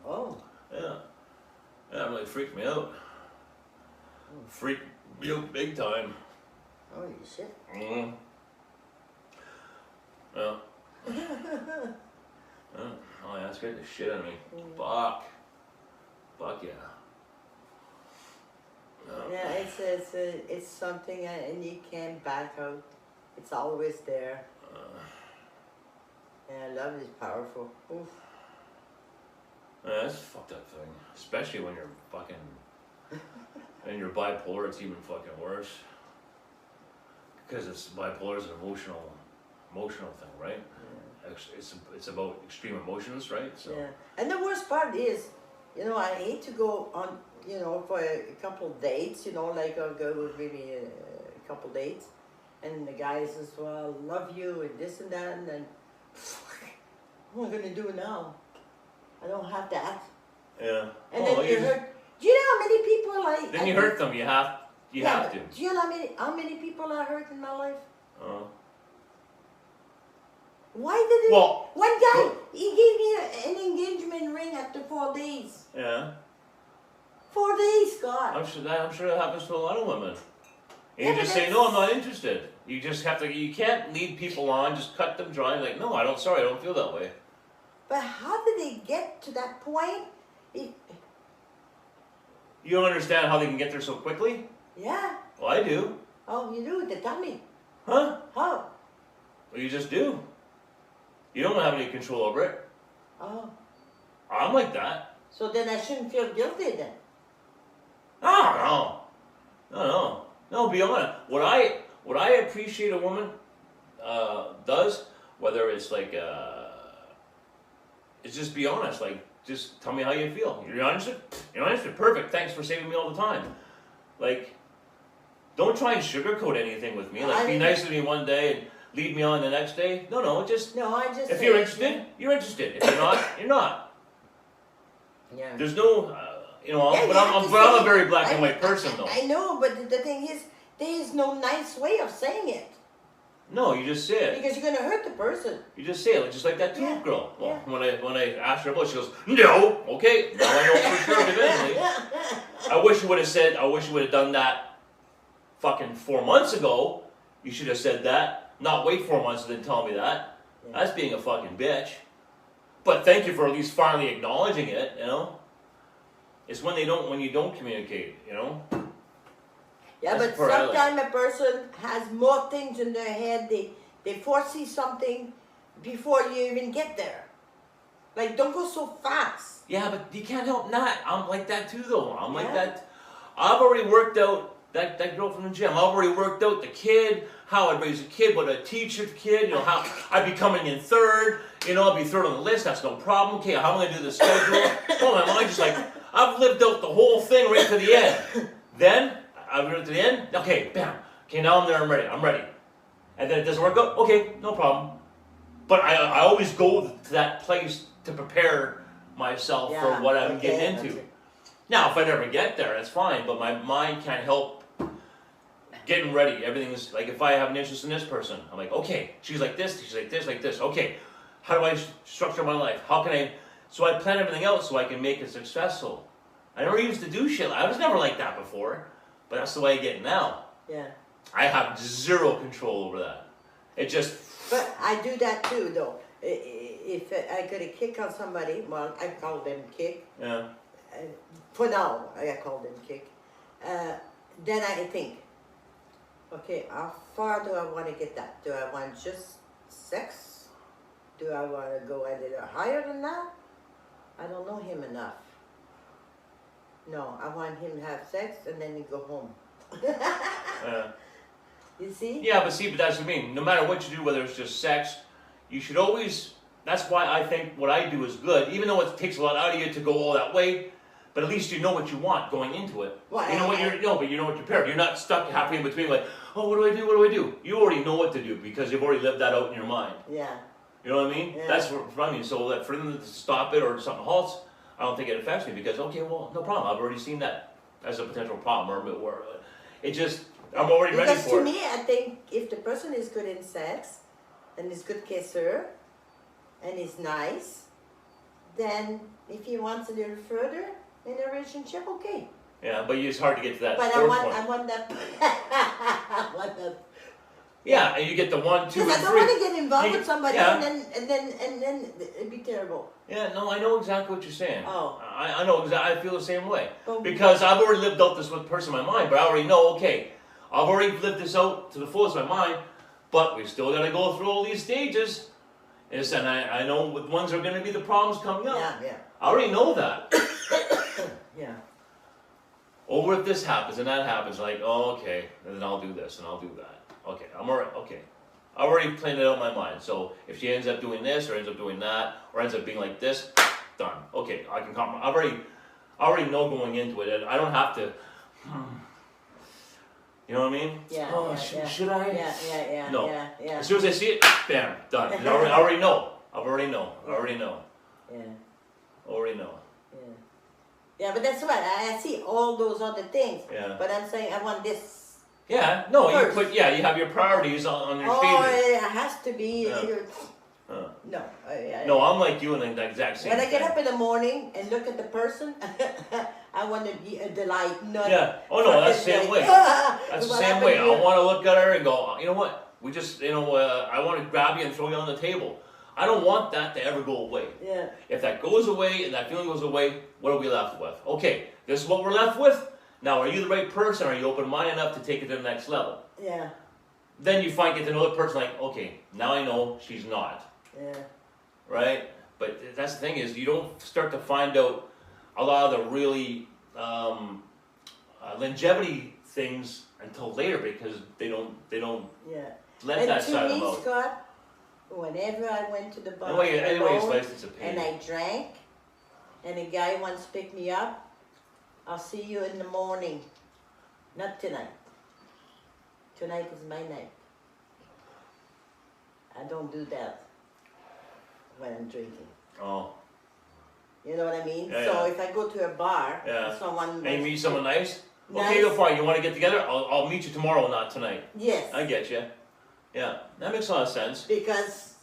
Oh. Yeah. Yeah, it really freaked me out. Freaked me out big time. Holy shit. Mm-hmm. Yeah. Oh, yeah, that scared the shit out of me. Fuck yeah. Yeah, it's something and you can't back out. It's always there. Yeah, love is powerful. Oof. Yeah, that's a fucked up thing. Especially when you're fucking... and you're bipolar, it's even fucking worse. Because bipolar is an emotional thing, right? It's about extreme emotions, right? So. Yeah, and the worst part is, I hate to go on, for a couple dates, like I'll go with maybe a couple dates, and the guy says, well, I love you, and this and that, and then, what am I going to do now? I don't have that. Yeah. And then you hurt. Do you know how many people Then you hurt them, you have to. Do you know how many people I hurt in my life? Why did one guy, he gave me an engagement ring after 4 days. Yeah. 4 days, God. I'm sure that happens to a lot of women. And you just say, no, I'm not interested. You just have to, you can't lead people on, just cut them dry, like, no, I don't feel that way. But how did they get to that point? You don't understand how they can get there so quickly? Yeah. Well, I do. Oh, you do? Then tell me. Huh? How? Well, you just do. You don't have any control over it. Oh. I'm like that. So then I shouldn't feel guilty then? No, be honest. What I appreciate a woman does, whether it's like, it's just be honest. Like, just tell me how you feel. You're not interested? You're not interested? Perfect. Thanks for saving me all the time. Like, don't try and sugarcoat anything with me. Like, be nice to me one day and lead me on the next day. No, just... No, I just... If you're interested, you're interested. If you're not, you're not. Yeah. There's no... you know, Yeah, but you have I'm to but I'm say a very black it. and white person though. I know, but the thing is, there is no nice way of saying it. No, you just say it. Because you're gonna hurt the person. You just say it, just like that Yeah, tulip girl. Well, yeah. when I asked her about it, she goes, no, okay, now I know for sure eventually. I wish you would have said, I wish you would have done that fucking 4 months ago. You should have said that. Not wait 4 months and then tell me that. Yeah. That's being a fucking bitch. But thank you for at least finally acknowledging it, you know? It's when you don't communicate, you know? Yeah, That's but the part I like. sometimes a person has more things in their head. They foresee something before you even get there. Like, don't go so fast. Yeah, but you can't help not. I'm like that too, though. I'm like Yeah. that. I've already worked out that girl from the gym. I've already worked out the kid, how I'd raise a kid, what I'd teach a kid, you know, how I'd be coming in third, you know, I'd be third on the list, that's no problem. Okay, how am I going to do the schedule? Oh, my mind just like, I've lived out the whole thing right to the end. Then, I've lived to the end, okay, bam. Okay, now I'm there, I'm ready. And then it doesn't work out, okay, no problem. But I always go to that place to prepare myself for what I'm getting into. that's it. Now, if I never get there, that's fine, but my mind can't help getting ready. Everything's like, if I have an interest in this person, I'm like, okay, she's like this, like this. Okay, how do I structure my life? How can I? So I plan everything out so I can make it successful. I never used to do shit. I was never like that before, but that's the way I get now. Yeah. I have zero control over that. It just. But I do that too, though. If I get a kick on somebody, well, I call them kick. Yeah. For now, I call them kick. Then I think, okay, how far do I want to get that? Do I want just sex? Do I want to go a little higher than that? I don't know him enough. No, I want him to have sex and then he go home. You see? Yeah, but that's what I mean. No matter what you do, whether it's just sex, you should always. That's why I think what I do is good, even though it takes a lot out of you to go all that way. But at least you know what you want going into it. Well, you know what but you know what you're prepared. You're not stuck halfway in between, like, oh, what do I do? What do I do? You already know what to do because you've already lived that out in your mind. Yeah. You know what I mean? Yeah. That's what I mean. So that for them to stop it or something halts, I don't think it affects me because okay, well, no problem. I've already seen that as a potential problem or it just. I'm already ready Because for to it. me, I think if the person is good in sex, and is good kisser, and is nice, then if he wants a little further in a relationship, okay. Yeah, but it's hard to get to that But third I point. want that. I want that. Yeah, and you get the 1, 2, and 3. Because I don't want to get involved with somebody yeah. and then it'd be terrible. Yeah, no, I know exactly what you're saying. Oh. I know exactly. I feel the same way But- because I've already lived out this with person in my mind, but I already know. Okay, I've already lived this out to the fullest of my mind, but we still got to go through all these stages. And I know what ones are going to be the problems coming up. Yeah. I already know that. Yeah. Oh, what if this happens and that happens? Like, oh, okay, and then I'll do this and I'll do that. Okay, I'm alright. Okay, I already planned it out in my mind. So if she ends up doing this or ends up doing that or ends up being like this, done. Okay, I can compromise. I already know going into it, and I don't have to. You know what I mean? Yeah. Oh, yeah, should I? Yeah. No. Yeah. As soon as I see it, bam, done. I already know. I already know. Yeah. Already know. Yeah. Yeah, but that's right. I see all those other things. Yeah. But I'm saying I want this. Yeah. No, you First. put. Yeah, you have your priorities on your Oh, stages. it has to be. Yeah. No. No, I'm like you in the exact same. When I get thing. up in the morning and look at the person, I want to be a delight, not. Yeah. Oh no, that's the same way. That's the same way. I want to look at her and go, you know what? We just, I want to grab you and throw you on the table. I don't want that to ever go away. Yeah. If that goes away and that feeling goes away, what are we left with? Okay, this is what we're left with. Now, are you the right person? Are you open-minded enough to take it to the next level? Yeah. Then you get to know the person like, okay, now I know she's not. Yeah. Right? But that's the thing is, you don't start to find out a lot of the really longevity things until later because they don't Yeah. let And that to side me, of them out. Scott, whenever I went to the bar Anyways, alone life's a pain. and I drank, and a guy once picked me up, I'll see you in the morning. Not tonight. Tonight is my night. I don't do that when I'm drinking. Oh, You know what I mean? Yeah, So yeah. if I go to a bar, Yeah. someone And you meet someone nice? Nice. Okay, go for it. You want to get together? I'll meet you tomorrow, not tonight. Yes, I get you. Yeah, that makes a lot of sense. because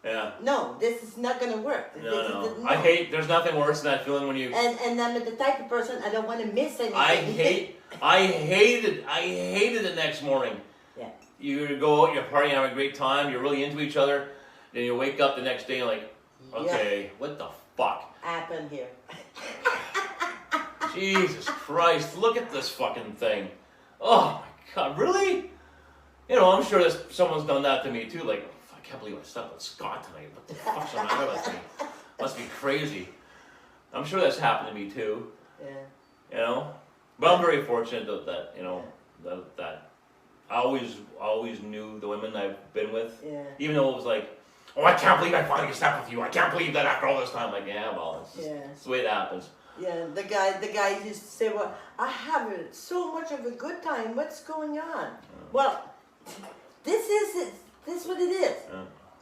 Yeah. no, this is not gonna work. No, This no. is I hate, there's nothing worse than that feeling when you, And I'm the type of person I don't want to miss anything. I hated the next morning. Yeah. You go out, you're partying, having a great time, you're really into each other, then you wake up the next day and like, okay, what the fuck? Happened here. Jesus Christ, look at this fucking thing. Oh my God, really? You know, I'm sure that someone's done that to me too, like, I can't believe I slept with Scott tonight. What the fuck's the matter with me? Must be crazy. I'm sure that's happened to me too, Yeah. you know? But I'm very fortunate that you know, that I always knew the women I've been with. Yeah. Even though it was like, oh, I can't believe I finally slept with you. I can't believe that after all this time. Like, yeah, well, it's the way it happens. Yeah, the guy used to say, well, I have so much of a good time. What's going on? Well, this is it. This is what it is.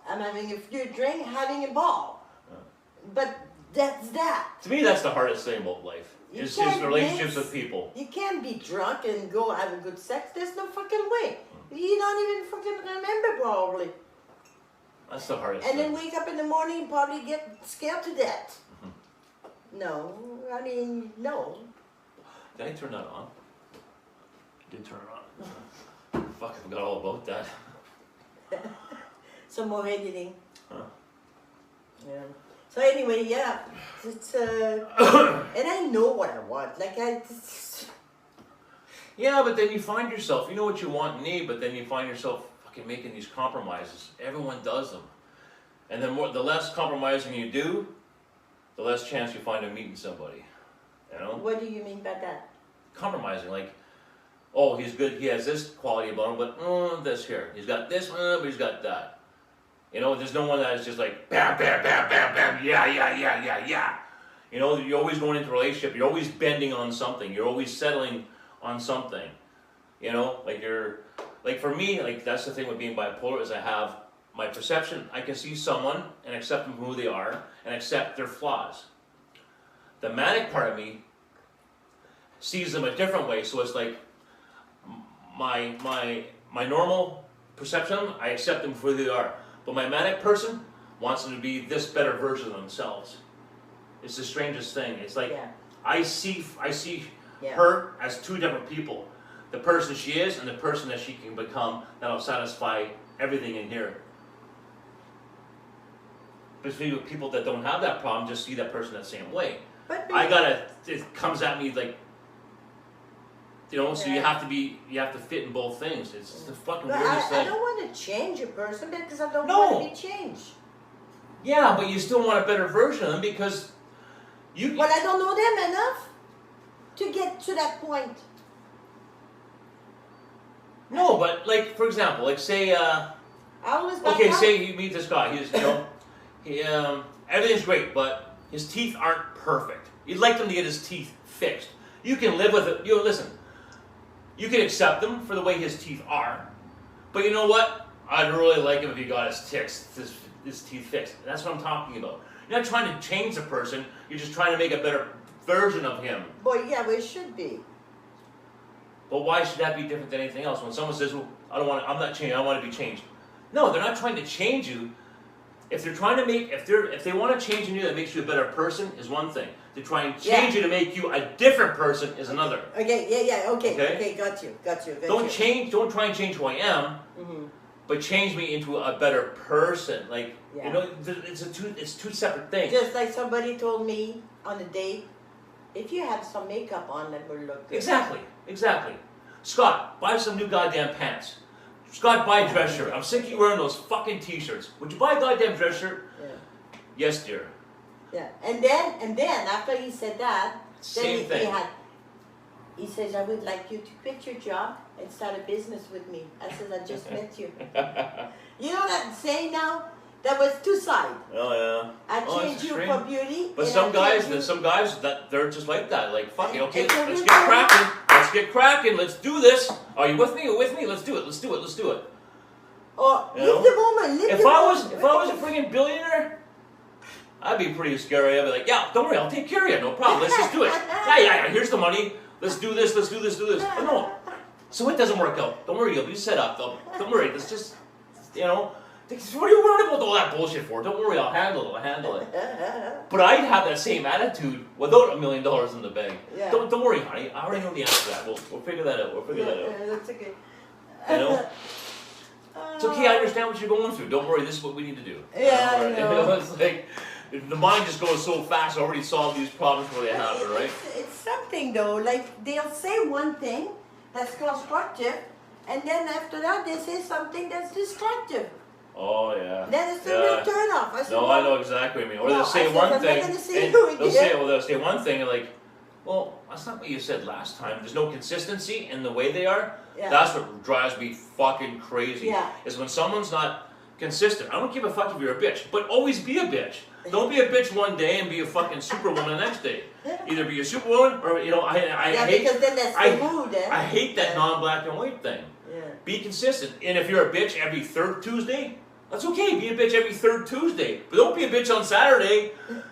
I'm having a few drink, having a ball. But that's that. To me, that's the hardest thing about life. You Is can't relationships mix. with people. You can't be drunk and go have a good sex. There's no fucking way. You don't even fucking remember probably. That's the hardest And thing. then wake up in the morning and probably get scared to death. No, I mean, no. Did I turn that on? I did turn it on. Fuck, I forgot all about that. Some more editing. Huh. Yeah. So anyway, yeah, it's and I know what I want. Like Yeah, but then you find yourself, you know what you want and need, but then you find yourself fucking making these compromises. Everyone does them. And then the less compromising you do, the less chance you find of meeting somebody. You know? What do you mean by that? Compromising, like, oh, he's good, he has this quality about him, but this here. He's got this, but he's got that. You know, there's no one that is just like, bam, bam, bam, bam, bam, yeah. You know, you're always going into a relationship, you're always bending on something, you're always settling on something. You know, like for me, like that's the thing with being bipolar is I have my perception, I can see someone and accept them for who they are and accept their flaws. The manic part of me sees them a different way, so it's like my normal perception, I accept them for who they are. But my manic person wants them to be this better version of themselves. It's the strangest thing. It's like I see her as two different people. The person she is and the person that she can become that'll satisfy everything in here. But people that don't have that problem just see that person that same way. But It comes at me like, you know, so you have to fit in both things. It's the fucking weirdest thing. I don't want to change a person because I don't No. want to be changed. Yeah, but you still want a better version of them because Well, I don't know them enough to get to that point. No, but like for example, like say I always back okay, up. say you meet this guy. He's he everything's great, but his teeth aren't perfect. You'd like him to get his teeth fixed. You can live with it. Listen. You can accept him for the way his teeth are, but you know what? I'd really like him if he got his teeth fixed. And that's what I'm talking about. You're not trying to change the person. You're just trying to make a better version of him. Boy, yeah, we should be. But why should that be different than anything else? When someone says, well, I'm not changing, I want to be changed. No, they're not trying to change you. If they're trying to if they want to change in you that makes you a better person is one thing. To try and change you to make you a different person is another. Okay, okay, got you. Don't try and change who I am, but change me into a better person. Like, you know, it's two separate things. Just like somebody told me on a date, if you have some makeup on, that will look good. Exactly. Scott, buy some new goddamn pants. Scott, buy a dress shirt. I'm sick of you wearing those fucking t-shirts. Would you buy a goddamn dress shirt? Yeah. Yes, dear. Yeah, and then after he said that, Same thing. He says, I would like you to quit your job and start a business with me. I said, I just met you. You know that saying now? That was two sides. Oh yeah. I changed you for beauty. But and some guys that they're just like that. Like, fuck it, okay, It's a let's real get cracking. Let's get cracking. Let's do this. Are you with me? Or with me? Let's do it. Let's do it. Let's do it. Or You live know? the moment. Live If the I moment. was a freaking billionaire, I'd be pretty scary. I'd be like, yeah, don't worry, I'll take care of you, no problem. Let's just do it. Yeah, here's the money. Let's do this. But no, so it doesn't work out. Don't worry, you'll be set up. Don't worry. Let's just, what are you worried about all that bullshit for? Don't worry, I'll handle it. But I'd have that same attitude without $1 million in the bank. Yeah. Don't worry, honey. I already know the answer to that. We'll figure that out. That's okay. It's okay. I understand what you're going through. Don't worry. This is what we need to do. Yeah, I know. It's like the mind just goes so fast. I already solved these problems before they happen, right? It's something though. Like they'll say one thing that's constructive, and then after that they say something that's destructive. Oh yeah. Then it's a real turn off. I know exactly what you mean. Or they'll say one thing, and they'll say one thing, and like, well, that's not what you said last time. There's no consistency in the way they are. Yeah. That's what drives me fucking crazy. Yeah. Is when someone's not consistent. I don't give a fuck if you're a bitch, but always be a bitch. Don't be a bitch one day and be a fucking superwoman the next day. Either be a superwoman or I hate. Because then that's the mood. I hate that non-black and white thing. Yeah. Be consistent, and if you're a bitch every third Tuesday, that's okay. Be a bitch every third Tuesday, but don't be a bitch on Saturday.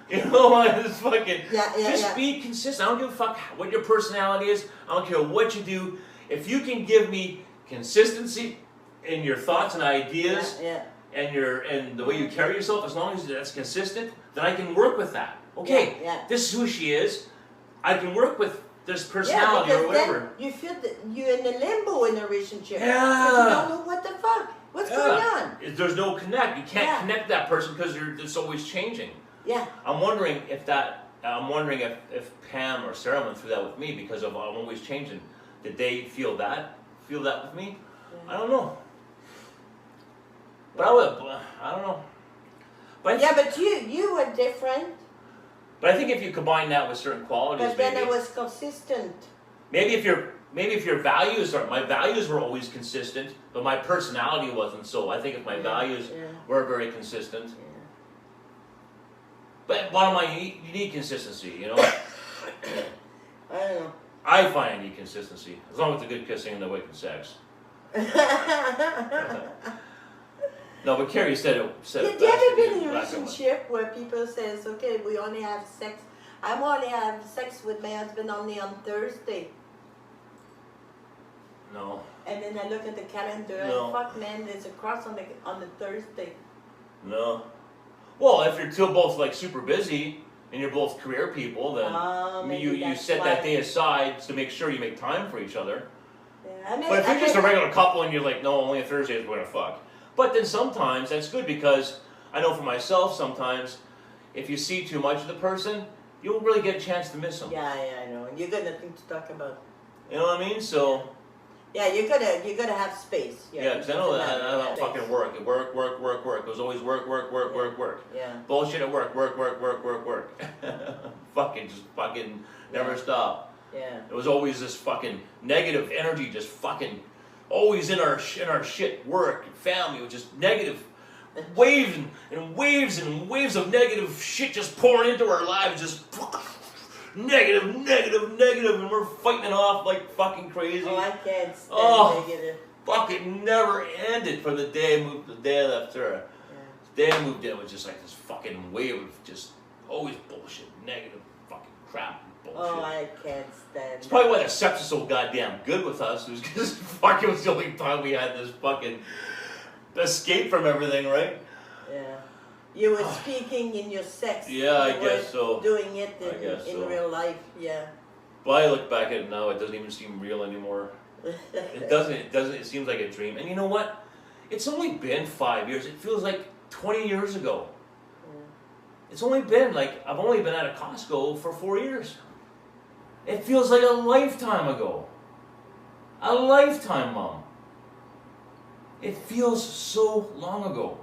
It's fucking. Just be consistent. I don't give a fuck what your personality is. I don't care what you do. If you can give me consistency in your thoughts and ideas, and the way you carry yourself, as long as that's consistent, then I can work with that. Okay, this is who she is. I can work with this personality or whatever. Then you feel that you're in a limbo in a relationship. Yeah. You don't know what the fuck. What's going on? There's no connect. You can't connect that person because it's always changing. Yeah. I'm wondering if Pam or Sarah went through that with me because I'm always changing. Did they feel that with me? Yeah. I don't know. But I don't know. But but you were different. But I think if you combine that with certain qualities, but then it was consistent. Maybe if your values are, my values were always consistent, but my personality wasn't. So I think if my values were very consistent. Yeah. But bottom line, you need consistency, I don't know. I find I need consistency, as long as the good kissing and the wicked sex. No, but Carrie said it. Have you ever been in a relationship where people says, okay, we only have sex, I only have sex with my husband only on Thursday. No. And then I look at the calendar and fuck man, there's a cross on the Thursday. No. Well, if you're both like super busy and you're both career people, then you set that day aside to make sure you make time for each other. Yeah, but if you're just a regular couple and you're like, no, only a Thursday is we're gonna fuck. But then sometimes that's good because I know for myself sometimes if you see too much of the person, you don't really get a chance to miss them. Yeah, I know. And you got nothing to talk about. You know what I mean? So. Yeah, you gotta have space. Yeah, because I know that I don't fucking work. It was always work. Yeah. Bullshit at work. fucking never stop. Yeah. It was always this fucking negative energy, just fucking always in our shit, work, and family. It was just negative waves and waves of negative shit just pouring into our lives, just negative, and we're fighting it off like fucking crazy. Oh, I can't stand negative. Fucking never ended for the day I left her. The day I moved in, it was just like this fucking wave of just always bullshit, negative fucking crap and bullshit. Oh, I can't stand It's probably why the sex is so goddamn good with us. It was because fucking was the only time we had this fucking escape from everything, right? Yeah. You were speaking in your sex. Yeah, I guess so. Doing it in real life, yeah. But I look back at it now, it doesn't even seem real anymore. It doesn't. It seems like a dream. And you know what? It's only been 5 years. It feels like 20 years ago. Yeah. It's only been I've only been at a Costco for 4 years. It feels like a lifetime ago. A lifetime, Mom. It feels so long ago.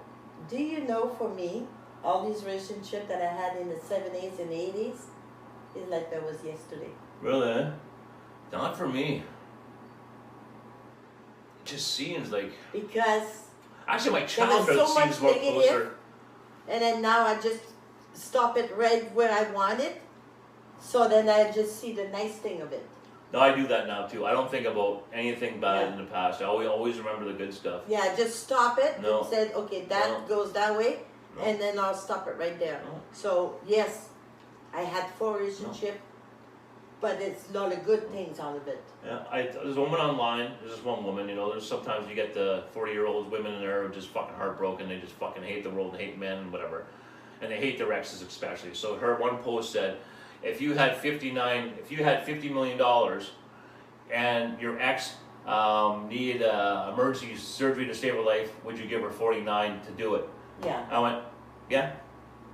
Do you know, for me, all these relationships that I had in the 70s and 80s, it's like that was yesterday. Really? Not for me. It just seems like... Because... Actually, my childhood seems more closer. And then now I just stop it right where I want it. So then I just see the nice thing of it. No, I do that now too. I don't think about anything bad in the past. I always remember the good stuff. Yeah, just stop it and said, okay, that goes that way. No. and then I'll stop it right there. No. So yes, I had 4 relationships, but it's a lot of good things out of it. Yeah, there's a woman online, there's this one woman, you know, there's sometimes you get the 40-year-old women in there who are just fucking heartbroken, they just fucking hate the world and hate men and whatever. And they hate their exes especially. So her one post said, if you had $50 million and your ex needed emergency surgery to save her life, would you give her 49 to do it? Yeah. I went, yeah.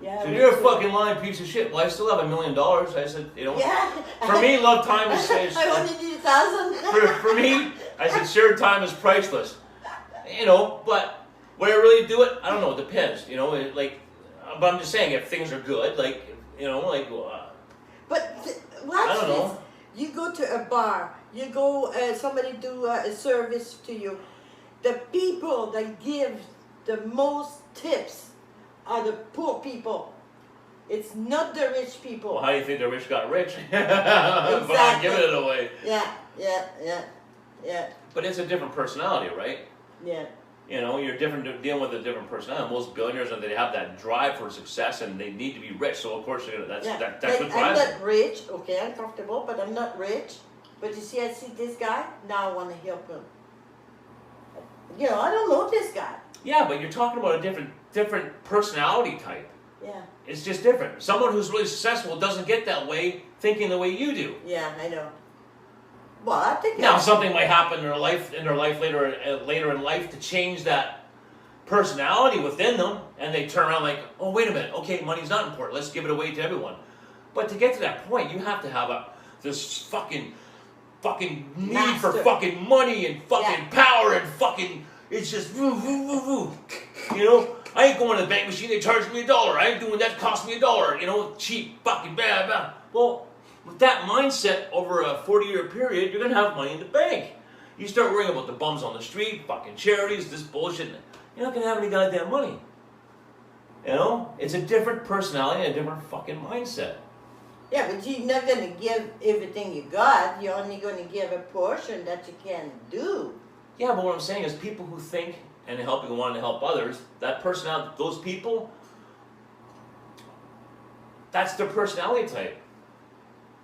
Yeah. So me you're a too. fucking lying piece of shit. Well, I still have $1 million. I said, you know, Yeah. for me, love time is I only need 1,000. for me, I said shared time is priceless. You know, but would I really do it? I don't know. It depends. You know, but I'm just saying if things are good, like, you know, like. But watch I don't this. know. You go to a bar. You go. Somebody do a service to you. The people that give the most tips are the poor people. It's not the rich people. Well, how do you think the rich got rich? But I'm giving it away. Yeah. But it's a different personality, right? Yeah. You know, you're dealing with a different personality. Most billionaires, they have that drive for success, and they need to be rich. So of course, that's Yeah. that's Like, what I'm drives them. not rich. Okay, I'm comfortable, but I'm not rich. But you see, I see this guy. Now I want to help him. You know, I don't know this guy. Yeah, but you're talking about a different personality type. Yeah. It's just different. Someone who's really successful doesn't get that way thinking the way you do. Yeah, I know. Well, I think Now, something might happen in their life later in life to change that personality within them, and they turn around like, oh, wait a minute, okay, money's not important. Let's give it away to everyone. But to get to that point, you have to have this fucking need for Master. fucking money and fucking power and fucking. It's just woo, woo, woo, woo. You know, I ain't going to the bank machine. They charge me $1. I ain't doing that. Cost me $1. You know, cheap fucking blah blah. Well, with that mindset over a 40-year period, you're gonna have money in the bank. You start worrying about the bums on the street, fucking charities, this bullshit. You're not gonna have any goddamn money. You know, it's a different personality and a different fucking mindset. Yeah, but you're not going to give everything you got. You're only going to give a portion that you can do. Yeah, but what I'm saying is people who think and want to help others, that personality, those people, that's their personality type.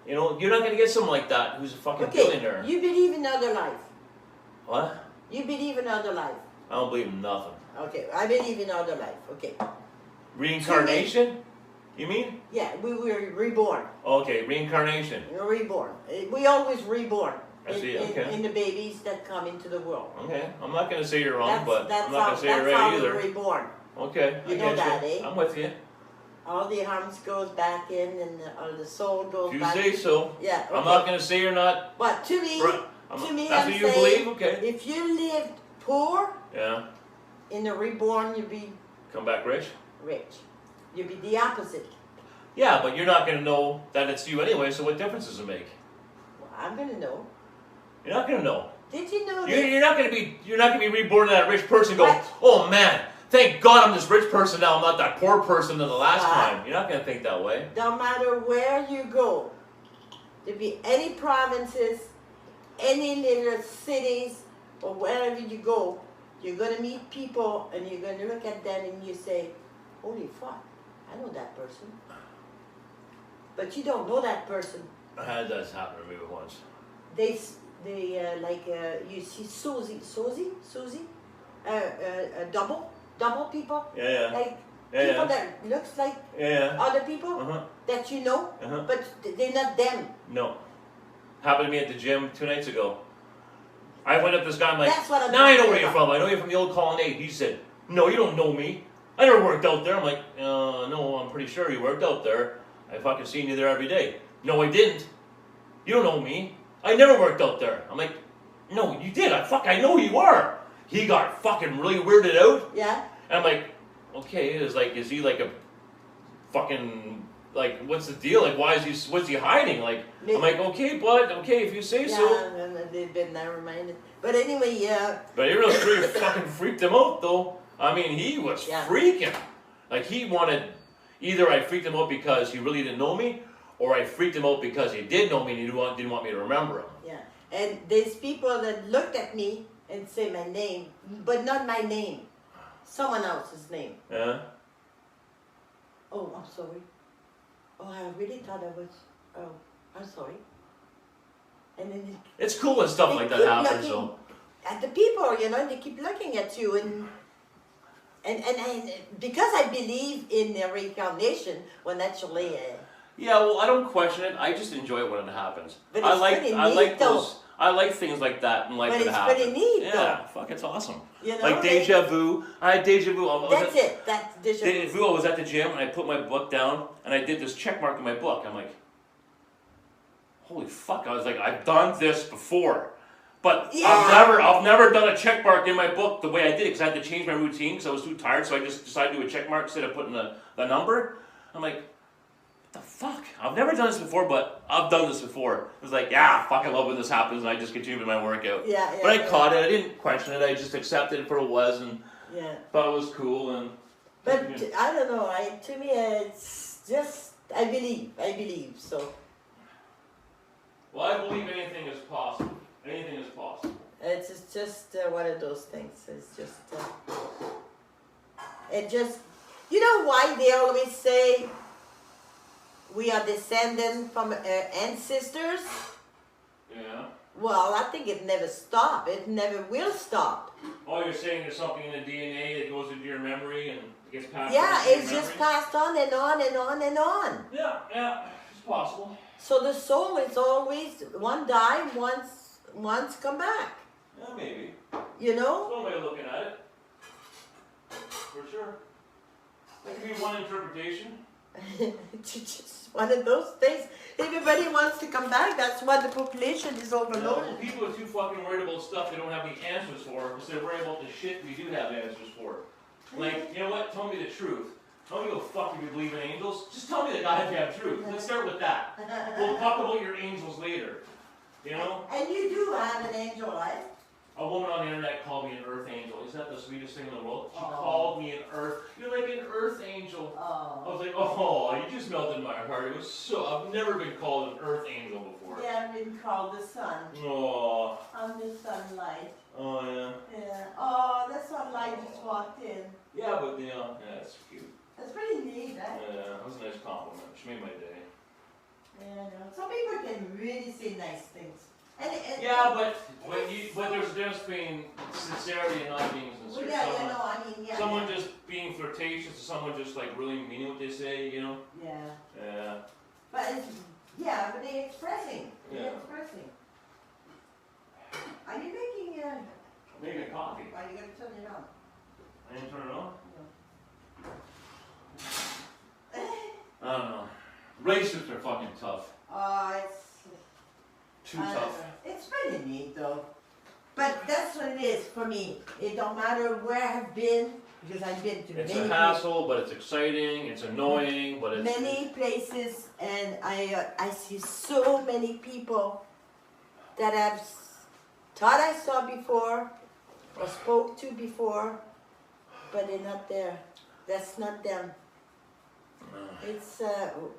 You know, you're not going to get someone like that who's a fucking billionaire. You believe in other life. What? You believe in other life. I don't believe in nothing. Okay, I believe in other life. Okay. Reincarnation? You mean? Yeah, we were reborn. Okay, reincarnation. We're reborn. We always reborn. I see, okay. In the babies that come into the world. Okay, I'm not going to say you're wrong, but That's I'm not going to say you're that's how right either. we're reborn. Okay, You I know get that, you. eh? I'm with you. All the arms goes back in, and the soul goes If you back. say so. Yeah. Okay. I'm not going to say you're not. But to me, That's I'm what you saying, believe? Okay. if you lived poor Yeah, in the reborn, you'd be come back rich? rich. You'd be the opposite. Yeah, but you're not going to know that it's you anyway, so what difference does it make? Well, I'm gonna know. You're not going to know. Did you know You're, this? you're not going to be reborn to that rich person and go, What? oh man, thank God I'm this rich person now, I'm not that poor person than the last What? time. You're not going to think that way. No matter where you go, there be any provinces, any little cities, or wherever you go, you're gonna meet people and you're gonna look at them and you say, holy fuck, I know that person. But you don't know that person. I had that happen to me once. They you see Susie, double people, Yeah, like yeah, people yeah. that looks like Yeah, other people uh-huh, that you know, uh-huh. but they're not them. No. Happened to me at the gym 2 nights ago. I went up to this guy, I'm like, That's what I'm now I know talking where you're about. from. I know you're from the old colonnade. He said, no, you don't know me. I never worked out there. I'm like, no, I'm pretty sure you worked out there. I fucking seen you there every day. No, I didn't. You don't know me. I never worked out there. I'm like, no, you did. I know who you are. He got fucking really weirded out. Yeah. And I'm like, okay, is he like a fucking, like, what's the deal? Like, what's he hiding? Like, I'm like, okay, bud, okay, if you say so. Yeah, and they've been reminded. But anyway, yeah. But it really fucking freaked him out, though. I mean, he was freaking. Like, he wanted, either I freaked him out because he really didn't know me, or I freaked him out because he did know me and he didn't want me to remember him. Yeah. And there's people that looked at me and say my name, but not my name. Someone else's name. Yeah? Oh, I'm sorry. Oh, I really thought I was. Oh, I'm sorry. And then It's cool when stuff they like that keep happens, looking though. at the people, you know, they keep looking at you, and because I believe in the reincarnation, well, naturally. Yeah, well, I don't question it. I just enjoy it when it happens. But I it's like, pretty I neat, like though. those. I like things like that in life But that it's happen. pretty neat, Yeah, fuck, it's awesome. You know, Like deja vu. I had deja vu. That's it. That's deja vu. Deja vu. I was at the gym and I put my book down and I did this check mark in my book. I'm like, holy fuck! I was like, I've done this before, but Yeah. I've never done a check mark in my book the way I did it because I had to change my routine because I was too tired. So I just decided to do a check mark instead of putting the number. I'm like, what the fuck? I've never done this before, but I've done this before. It was like, yeah, fuck, I love when this happens, and I just continue with my workout. Yeah, But I caught it. I didn't question it. I just accepted it for what it was and Yeah. thought it was cool. And But I don't know. To me, it's just I believe. So well, I believe anything is possible. Anything is possible. it's just one of those things. It's just it just you know why they always say we are descendant from ancestors. Yeah. Well, I think it never stopped. It never will stop. Oh, you're saying there's something in the DNA that goes into your memory and gets passed Yeah, on to your it's just memory? passed on and on and on and on. Yeah, it's possible. So the soul is always one die, once come back. Yeah, maybe. You That's know? one way of looking at it. For sure. That could be one interpretation. It's just one of those things. Everybody wants to come back. That's why the population is overloaded. People are too fucking worried about stuff they don't have the answers for instead of worrying about the shit we do have answers for. Like, you know what? Tell me the truth. Don't give a fuck if you believe in angels. Just tell me the goddamn truth. Let's start with that. We'll talk about your angels later. You know? And you do have an angel, right? A woman on the internet called me an earth angel. Isn't that the sweetest thing in the world? She Oh. called me an earth. You're like an earth angel. I Oh. was like, oh, you just melted my heart. It was so. I've never been called an earth angel before. Yeah, I've been called the sun. Oh, I'm the sunlight. oh yeah. Yeah. Oh, the sunlight just walked in. Yeah, but you know, yeah, that's cute. That's pretty neat, eh? Yeah, that was a nice compliment. She made my day. Yeah, I know. Some people can really say nice things. And Yeah, but there's a difference between sincerity and not being Well, sincere. yeah, you know, I mean, yeah. Someone just being flirtatious to someone just like really meaning what they say, you know? Yeah. Yeah. But it's, yeah, but they're expressing. They're Yeah. expressing. Are you making Making a coffee. are you gonna turn it on? I didn't turn it on? No. I don't know. Relationships are fucking tough. It's Too tough. It's pretty neat though. But that's what it is for me. It don't matter where I've been because I've been to It's many a hassle, but it's exciting. It's annoying, but it's many places, and I see so many people that I've thought I saw before or spoke to before, but they're not there. That's not them. It's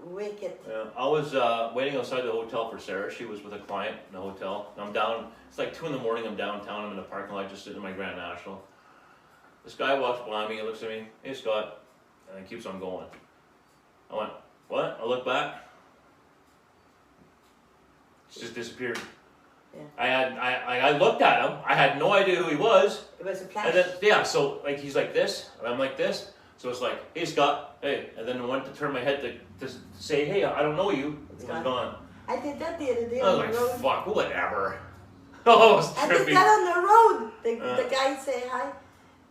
wicked. Yeah, I was waiting outside the hotel for Sarah. She was with a client in the hotel. I'm down. It's like 2 in the morning. I'm downtown. I'm in the parking lot, just sitting in my Grand National. This guy walks by me. He looks at me. Hey, Scott, and he keeps on going. I went, what? I look back. It's just disappeared. Yeah. I looked at him. I had no idea who he was. It was a flash. And then yeah, so like he's like this, and I'm like this. So it's like, hey Scott, hey, and then I went to turn my head to say, hey, I don't know you. It's gone. gone. I did that the other day I was on like, the road. fuck, whatever. Oh, it was I did trippy. that on the road. The Uh. guy say hi,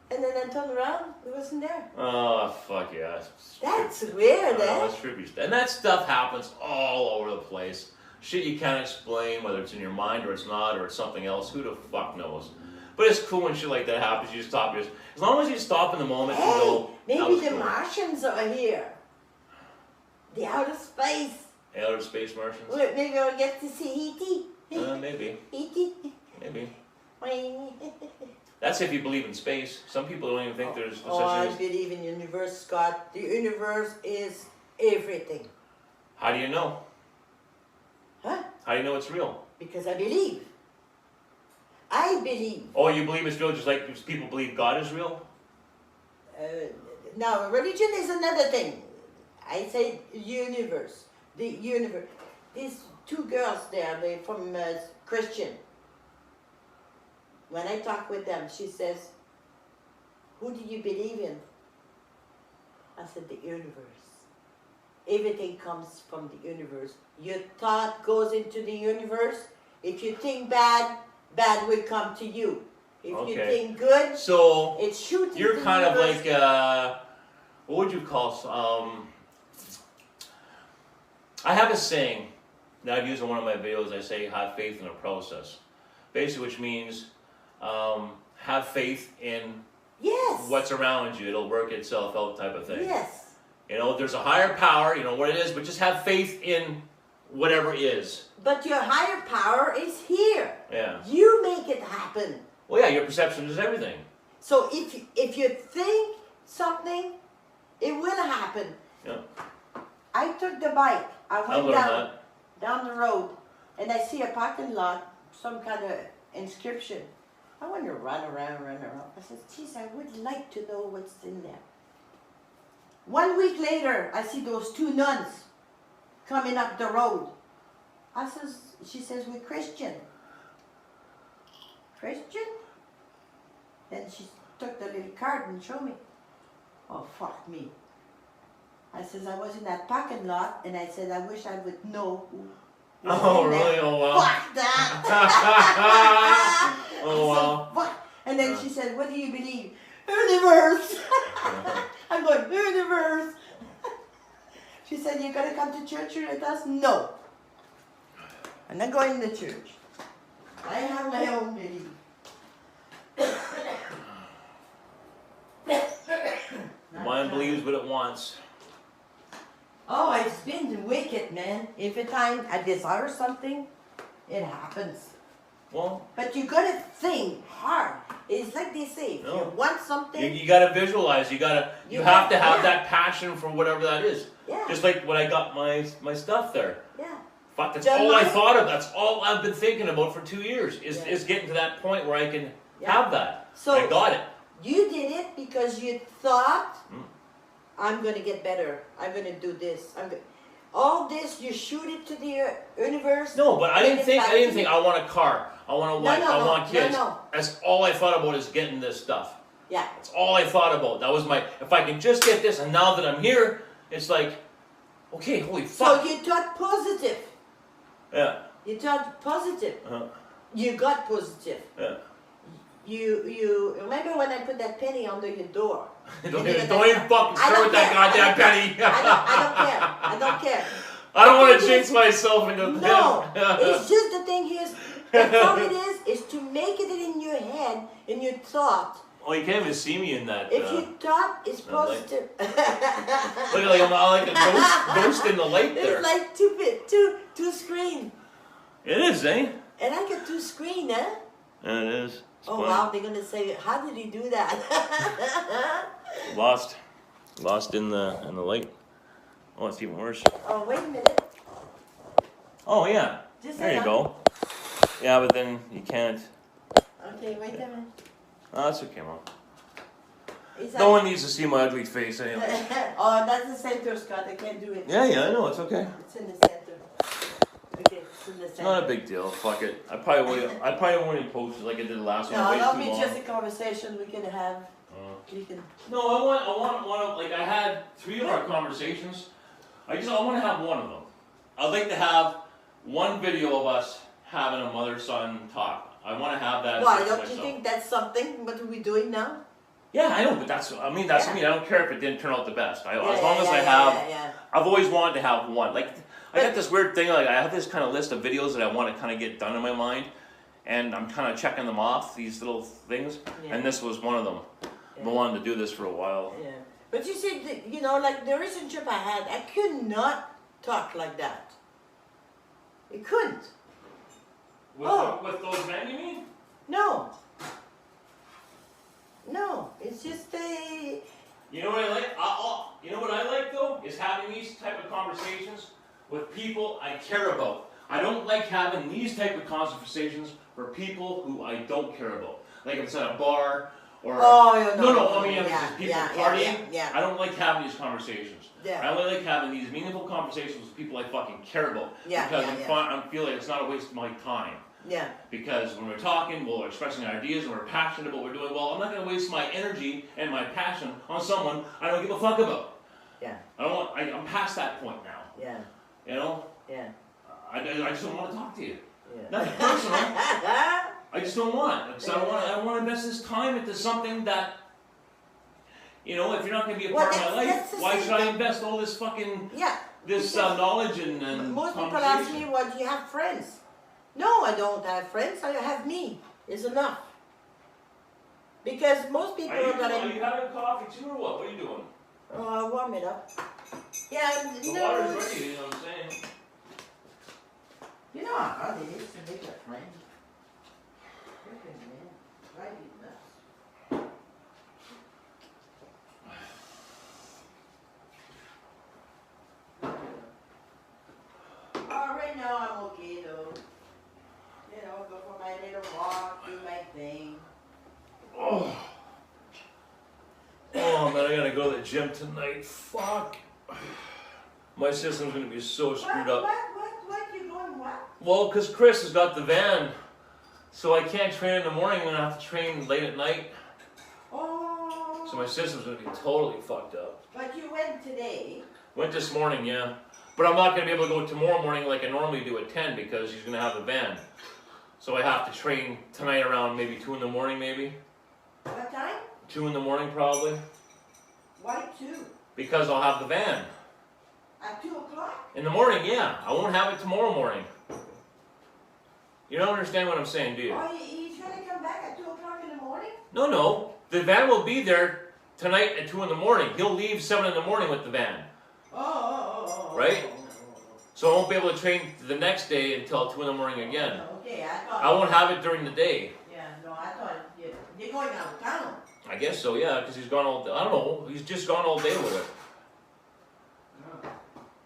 and then I turned around. It wasn't there. Oh fuck yeah. That's weird, eh? That's trippy. And that stuff happens all over the place. Shit you can't explain, whether it's in your mind or it's not, or it's something else. Who the fuck knows? But it's cool when shit like that happens. You just stop. As long as you stop in the moment and Hey, go. that maybe was the cool. Martians are here. The outer space. Outer space Martians. Well, maybe I'll get to see E.T. Maybe. E.T. Maybe. Oh, That's if you believe in space. Some people don't even think there's such I thing as. believe in the universe, Scott. The universe is everything. How do you know? Huh? How do you know it's real? Because I believe. I believe. Oh, you believe it's real just like people believe God is real? Now, religion is another thing. I say universe. The universe. These two girls there, they from Christian. When I talk with them, she says, "Who do you believe in?" I said, "The universe. Everything comes from the universe. Your thought goes into the universe. If you think bad, bad will come to you. If you Okay. think good, So it shoots you're into kind the of universe." like what would you call? I have a saying that I've used in one of my videos. I say, "Have faith in the process," basically, which means have faith in Yes. what's around you. It'll work itself out, type of thing. Yes. You know, there's a higher power. You know what it is, but just have faith in whatever is. But your higher power is here. Yeah. You make it happen. Well, yeah. Your perception is everything. So if you think something, it will happen. Yeah. I took the bike. I I went learned down the road, and I see a parking lot, some kind of inscription. I want to run around. I said, "Geez, I would like to know what's in there." 1 week later, I see those two nuns coming up the road. She says, "We're Christian." Christian? Then she took the little card and showed me. Oh, fuck me. I says, I was in that parking lot, and I said, I wish I would know who was Oh, in there. really? Oh, wow. Fuck that! Oh, wow. Fuck. And then she said, what do you believe? Universe! I'm going, universe! She said, you're going to come to church with us? No. I'm not going to church. I have my own belief. Mind believes what it wants. Oh, it's been wicked, man. Every time I desire something, it happens. Well, But you gotta think hard. It's like they say, if No. you want something, you gotta visualize. You You have to have yeah. that passion for whatever that is. yeah, Just like when I got my stuff there. yeah. Fuck, that's The all I money- thought of. That's all I've been thinking about for 2 years. Is Yeah. is getting to that point where I can Yeah. have that. So I got it. you did it because you thought, Mm. I'm gonna get better. I'm gonna do this. All this, you shoot it to the universe. No, but I bring didn't it think. back I didn't to think me. I want a car. I want a wife. no, I want kids. No. That's all I thought about is getting this stuff. Yeah. That's all I thought about. That was my. If I can just get this, and now that I'm here, it's like, okay, holy fuck. So you thought positive. Yeah. You thought positive. Uh-huh. You got positive. Yeah. You remember when I put that penny under your door? don't You even, did don't that. even fucking I start don't with that care. goddamn penny. I don't care. I don't want to The thing jinx is- myself into No, it's just the thing is, all it is to make it in your head, in your thought. Oh, you can't even see me in that. If you thought it's no, like- positive, Look like I'm like a ghost in the light there. it's like two screen, It is, eh? and I got two screen, huh? Yeah, it is. It's Oh funny. wow, they're gonna say, how did he do that? Lost in the light. Oh, it's even worse. Oh wait a minute. Oh yeah. Just There hang you on. go. Yeah, but then you can't. Okay, wait a minute. Oh, that's okay, Mom. Is No that- one needs to see my ugly face anyway. Oh, that's the center, Scott. I can't do it. Yeah, I know. It's okay. It's in the center. Okay, it's in the It's center. not a big deal. Fuck it. I probably won't even post it like I did the last one. No, Way that'll too be long. just a conversation we can have. We can. No, I want like I had 3 of our conversations. I want to have one of them. I'd like to have one video of us having a mother-son talk. I want to have that. Why, for don't you myself. think that's something? What are we doing now? Yeah, I know, but that's Yeah. me. I don't care if it didn't turn out the best. As Yeah, long as yeah, I yeah, have, yeah. I've always wanted to have one. Like I But- got this weird thing. Like I have this kind of list of videos that I want to kind of get done in my mind, and I'm kind of checking them off. These little things, Yeah. and this was one of them. I've been wanting to do this for a while. Yeah. But you see, like the relationship I had, I could not talk like that. It couldn't. Oh. With those men, you mean? No. No, it's just a. You know what I like? You know what I like though is having these type of conversations with people I care about. I don't like having these type of conversations for people who I don't care about. Like if it's at a bar or Oh, you know. no, I mean, it's just people partying. Yeah. I don't like having these conversations. Yeah. I only like having these meaningful conversations with people I fucking care about. Yeah, because yeah, I feel like it's not a waste of my time. Yeah. Because when we're talking, we're expressing ideas, and we're passionate about what we're doing. Well, I'm not going to waste my energy and my passion on someone I don't give a fuck about. Yeah. I'm past that point now. Yeah. You know? Yeah. I just don't want to talk to you. Yeah. Nothing personal. I just don't want. Because I don't want to invest this time into something that, you know, if you're not going to be a part of my life, why should I invest all this fucking, Yeah. this knowledge and Most people ask me, well, do you have friends? No, I don't have friends. I have me. It's enough. Because most people Are that you having coffee too or what? What are you doing? Oh, I warm it up. Yeah, The no. water's ready, you know what I'm saying? You know how hard it is to make a friend. Freaking man, drive you nuts. Oh, right now I'm okay though. You know, go for my little walk, do my thing. Oh. Oh man, I gotta go to the gym tonight. Fuck. My system's gonna be so screwed up. What, you going what? Well, because Chris has got the van, so I can't train in the morning. I'm gonna have to train late at night. Oh. So my system's gonna be totally fucked up. But you went today. Went this morning, yeah. But I'm not gonna be able to go tomorrow morning like I normally do at 10 because he's gonna have the van. So I have to train tonight around maybe 2 in the morning, maybe. What time? 2 in the morning, probably. Why 2? Because I'll have the van. At 2 o'clock? In the morning, yeah. I won't have it tomorrow morning. You don't understand what I'm saying, do you? Oh, he's gonna come back at 2 o'clock in the morning? No. The van will be there tonight at 2 in the morning. He'll leave 7 in the morning with the van. Oh. Right? So I won't be able to train the next day until 2 in the morning again. Okay, I thought. I won't have it during the day. Yeah, no, I thought you're going out of town. I guess so, yeah, because he's gone all day. I don't know. He's just gone all day with it.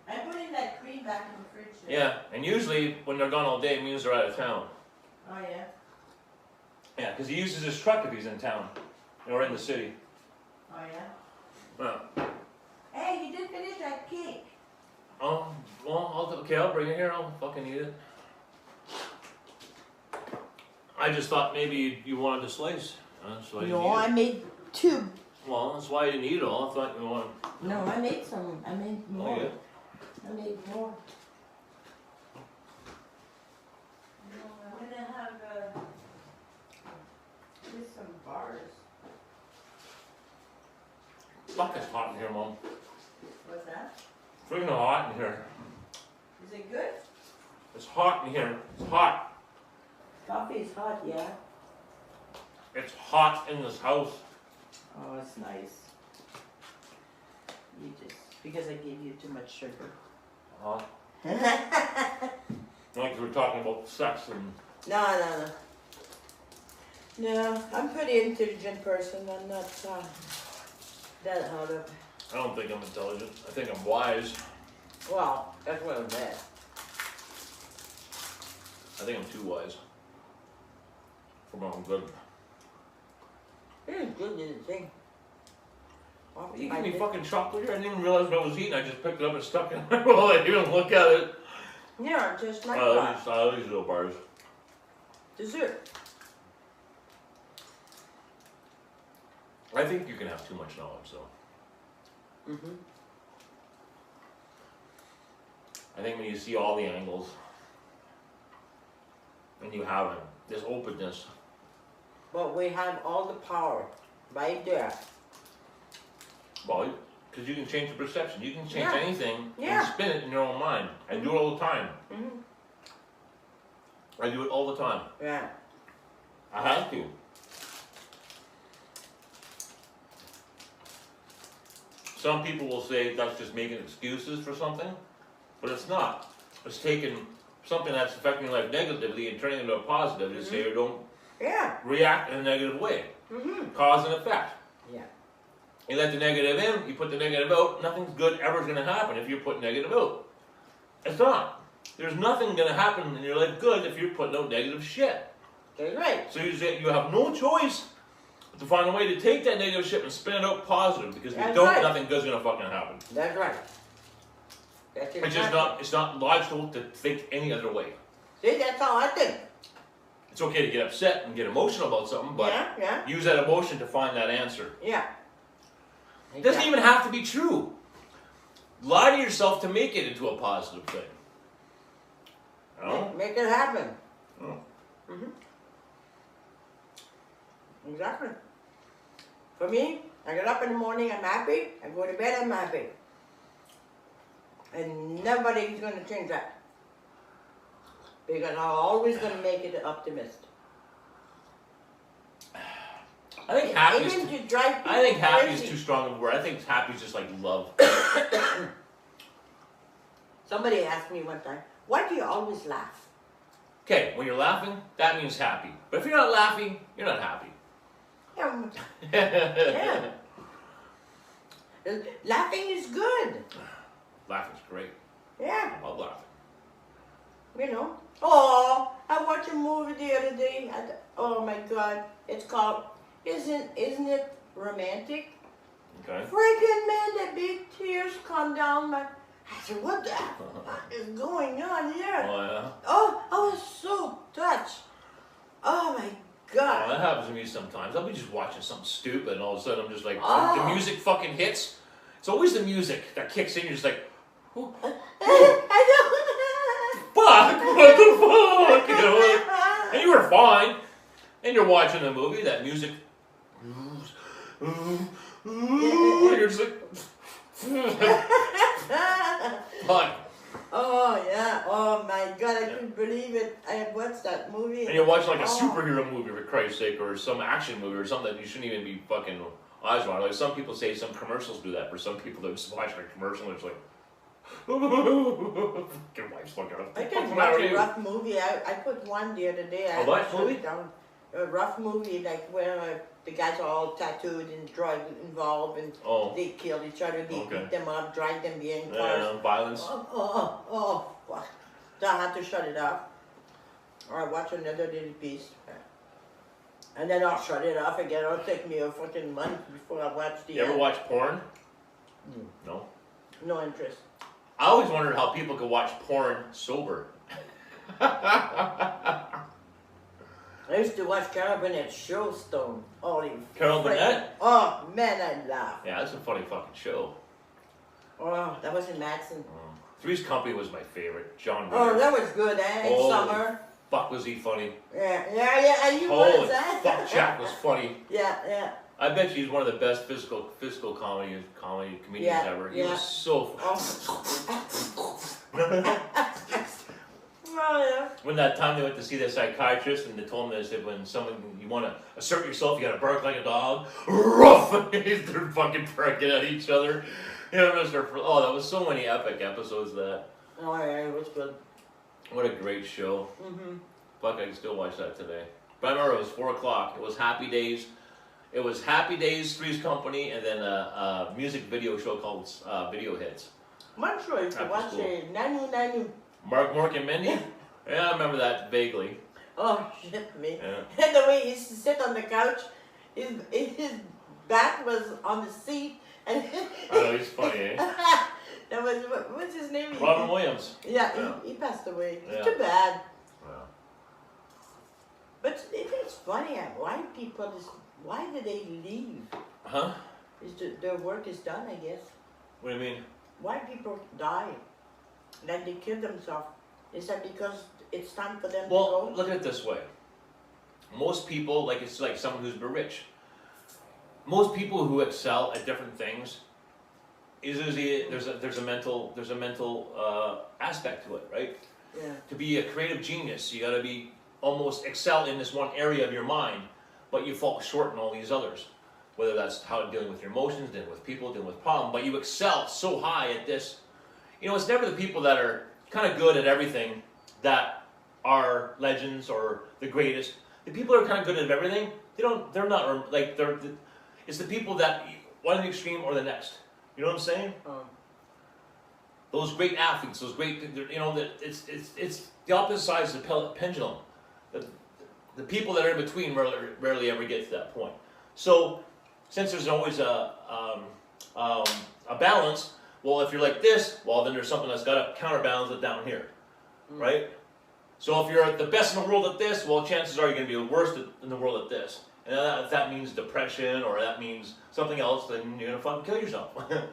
I put in that cream back in the fridge. Yeah, and usually when they're gone all day, it means they're out of town. Oh, yeah? Yeah, because he uses his truck if he's in town or in the city. Oh, yeah? Well, Hey, you didn't finish that cake. oh, well, I'll bring it here. I'll fucking eat it. I just thought maybe you wanted a slice. So I didn't No, eat I it. made 2. Well, that's why I didn't eat it all. I thought you wanted. No, I made some. I made more. Oh, yeah. I made more. I'm gonna have just some bars. Fuck, it's hot in here, Mom. What's that? Freaking hot in here. Is it good? It's hot in here. It's hot. Coffee is hot, yeah. It's hot in this house. Oh, it's nice. You just, because I gave you too much sugar. Uh-huh. Like we were talking about sex and. No. No, I'm a pretty intelligent person. I'm not that hard up. I don't think I'm intelligent. I think I'm wise. Well, that's what I'm at. I think I'm too wise. For my own good. It's good little thing. You give me fucking chocolate here? I didn't even realize what I was eating. I just picked it up and stuck it in my mouth. I didn't even look at it. Yeah, just like I that. love these little bars. Dessert. I think you can have too much knowledge, though. Mm-hmm. I think when you see all the angles, and you have this openness. But we have all the power right there. Well, because you can change the perception. You can change Yeah. anything Yeah. and spin it in your own mind. I do it all the time. Mm-hmm. I do it all the time. Yeah. I have to. Some people will say that's just making excuses for something, but it's not. It's taking something that's affecting your life negatively and turning it into a positive to say, don't Yeah. react in a negative way. Mm-hmm. Cause and effect. Yeah. You let the negative in, you put the negative out, nothing's good ever is going to happen if you put negative out. It's not. There's nothing going to happen in your life good if you're putting out negative shit. That's right. So you have no choice to find a way to take that negative shit and spin it out positive, because if you That's don't, right. nothing good's gonna fucking happen. That's right. That's It's just exactly. it's not logical to think any other way. See, that's how I think. It's okay to get upset and get emotional about something, but Yeah. use that emotion to find that answer. Yeah. It doesn't even have to be true. Lie to yourself to make it into a positive thing. You know? Make it happen. Oh. Exactly. For me, I get up in the morning, I'm happy. I go to bed, I'm happy. And nobody's going to change that. Because I'm always going to make it an optimist. I think happy is Even to drive people I think happy is crazy. too strong of a word. I think happy is just like love. Somebody asked me one time, why do you always laugh? Okay, when you're laughing, that means happy. But if you're not laughing, you're not happy. Yeah. Laughing is good. Laughing's great. Yeah. I love laughing. You know. Oh, I watched a movie the other day. Oh my God. It's called Isn't It Romantic? Okay. Freaking man, the big tears come down my. I said, what the fuck is going on here? Oh yeah. Oh, I was so touched. Oh my Well, God. that happens to me sometimes. I'll be just watching something stupid, and all of a sudden I'm just like, Oh. the music fucking hits. It's always the music that kicks in. You're just like, oh, I fuck, what the fuck? You know, like, and you were fine, and you're watching the movie. That music, and you're just like, fuck. Oh yeah, oh my God, I couldn't believe it. I had watched that movie. And you're watching like a Oh. superhero movie, for Christ's sake, or some action movie, or something that you shouldn't even be fucking eyes on. Like some people say, some commercials do that. For some people, they just watch a commercial and it's like, fucking wife's fucking up. I What's can the matter watch with a you? rough movie. I put one the other day. I A what shut movie? it down. A rough movie, like where the guys are all tattooed and drug involved, and Oh, they kill each other, they Okay. beat them up, drag them behind cars. yeah, violence. Oh, fuck. So I had to shut it off. Or I watch another little piece. And then I'll shut it off again. It'll take me a fucking month before I watch the You ever end. watch porn? Mm. No. No interest. I always wondered how people could watch porn sober. I used to watch Carol Burnett show Stone. Holy Carol frick. Burnett? Oh, man, I laugh. Yeah, that's a funny fucking show. Oh, that was in Madison. Three's Company was my favorite. John Oh, Ritter. that was good, eh? In Holy summer. Fuck, was he funny? Yeah, and you Holy was, eh? fuck, Jack was funny. Yeah. I bet he's one of the best physical comedy comedians Yeah, ever. He yeah. was so. Oh, yeah. When that time they went to see the psychiatrist and they told him, they said, when someone, you want to assert yourself, you got to bark like a dog. Ruff! They're fucking barking at each other. You know, oh, that was so many epic episodes of that. Oh, yeah, it was good. What a great show. Mm-hmm. Fuck, I can still watch that today. But I remember it was 4 o'clock. It was Happy Days. It was Happy Days, Three's Company, and then a music video show called Video Hits. I'm sure you After could watch school. it. Nanu. Mark and Mindy? Yeah, I remember that vaguely. Oh, shit, me. Yeah. And the way he used to sit on the couch, his back was on the seat. And I know, he's funny, eh? that was, what's his name? Robin Williams. Yeah, Yeah. he passed away. Yeah. Too bad. Yeah. But it's funny, why do they leave? Huh? Their work is done, I guess. What do you mean? Why people die? Like they kill themselves. Is that because it's time for them Well, to go? look at it this way. Most people, like it's like someone who's been rich. Most people who excel at different things, there's a mental aspect to it, right? Yeah. To be a creative genius, you got to be almost excel in this one area of your mind, but you fall short in all these others. Whether that's how dealing with your emotions, dealing with people, dealing with problems, but you excel so high at this. You know, it's never the people that are kind of good at everything that are legends or the greatest. The people who are kind of good at everything, they're not like it's the people that one extreme or the next. You know what I'm saying? Those great athletes, those great, you know, it's the opposite sides of the pendulum. The people that are in between rarely ever get to that point. So, since there's always a balance, well, if you're like this, well, then there's something that's got to counterbalance it down here, right? So if you're the best in the world at this, well, chances are you're going to be the worst in the world at this. And if that means depression or that means something else, then you're going to fucking kill yourself. You know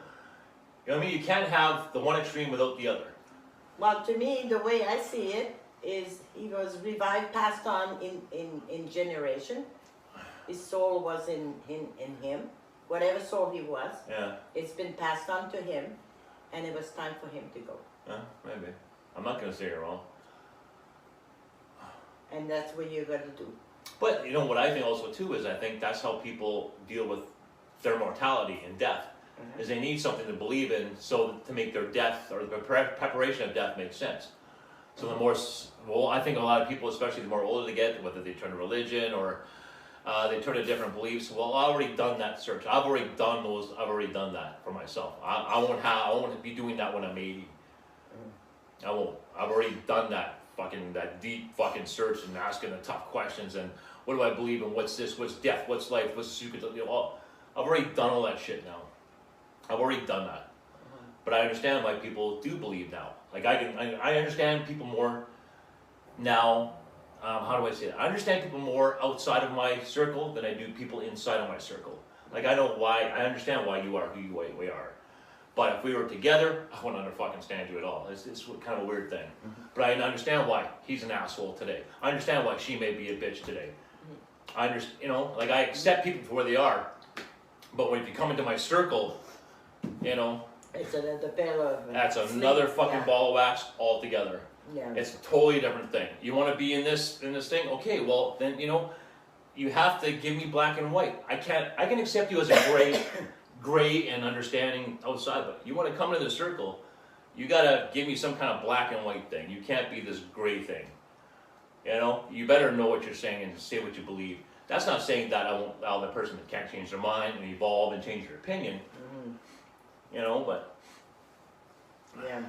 what I mean? You can't have the one extreme without the other. Well, to me, the way I see it is he was revived, passed on in generation. His soul was in him. Whatever soul he was, Yeah, it's been passed on to him, and it was time for him to go. maybe. I'm not going to say you're wrong. And that's what you're going to do. But, you know, what I think also, too, is I think that's how people deal with their mortality and death. Is they need something to believe in so to make their death or the preparation of death make sense. So the more, well, I think a lot of people, especially the more older they get, whether they turn to religion or they turn to different beliefs, well, I've already done that search. I've already done that for myself. I won't be doing that when I'm 80. I won't. I've already done that deep fucking search and asking the tough questions and what do I believe in, what's this, what's death, what's life, what's secret, you know, I've already done all that shit now. I've already done that. But I understand why people do believe now. Like I understand people more now. How do I say that? I understand people more outside of my circle than I do people inside of my circle. Like I know why. I understand why you are who you are. But if we were together, I wouldn't understand you at all. It's kind of a weird thing. But I understand why he's an asshole today. I understand why she may be a bitch today. I understand, you know, like I accept people for where they are. But when you come into my circle, you know, It's another pair of that's another fucking ball of wax altogether. Yeah. It's a totally different thing. You want to be in this thing? Okay, well then, you know, you have to give me black and white. I can accept you as a gray and understanding outside, but you want to come into the circle, you gotta give me some kind of black and white thing. You can't be this gray thing. You know, you better know what you're saying and say what you believe. That's not saying that I won't allow the person that can't change their mind and evolve and change their opinion. You know, but Yeah.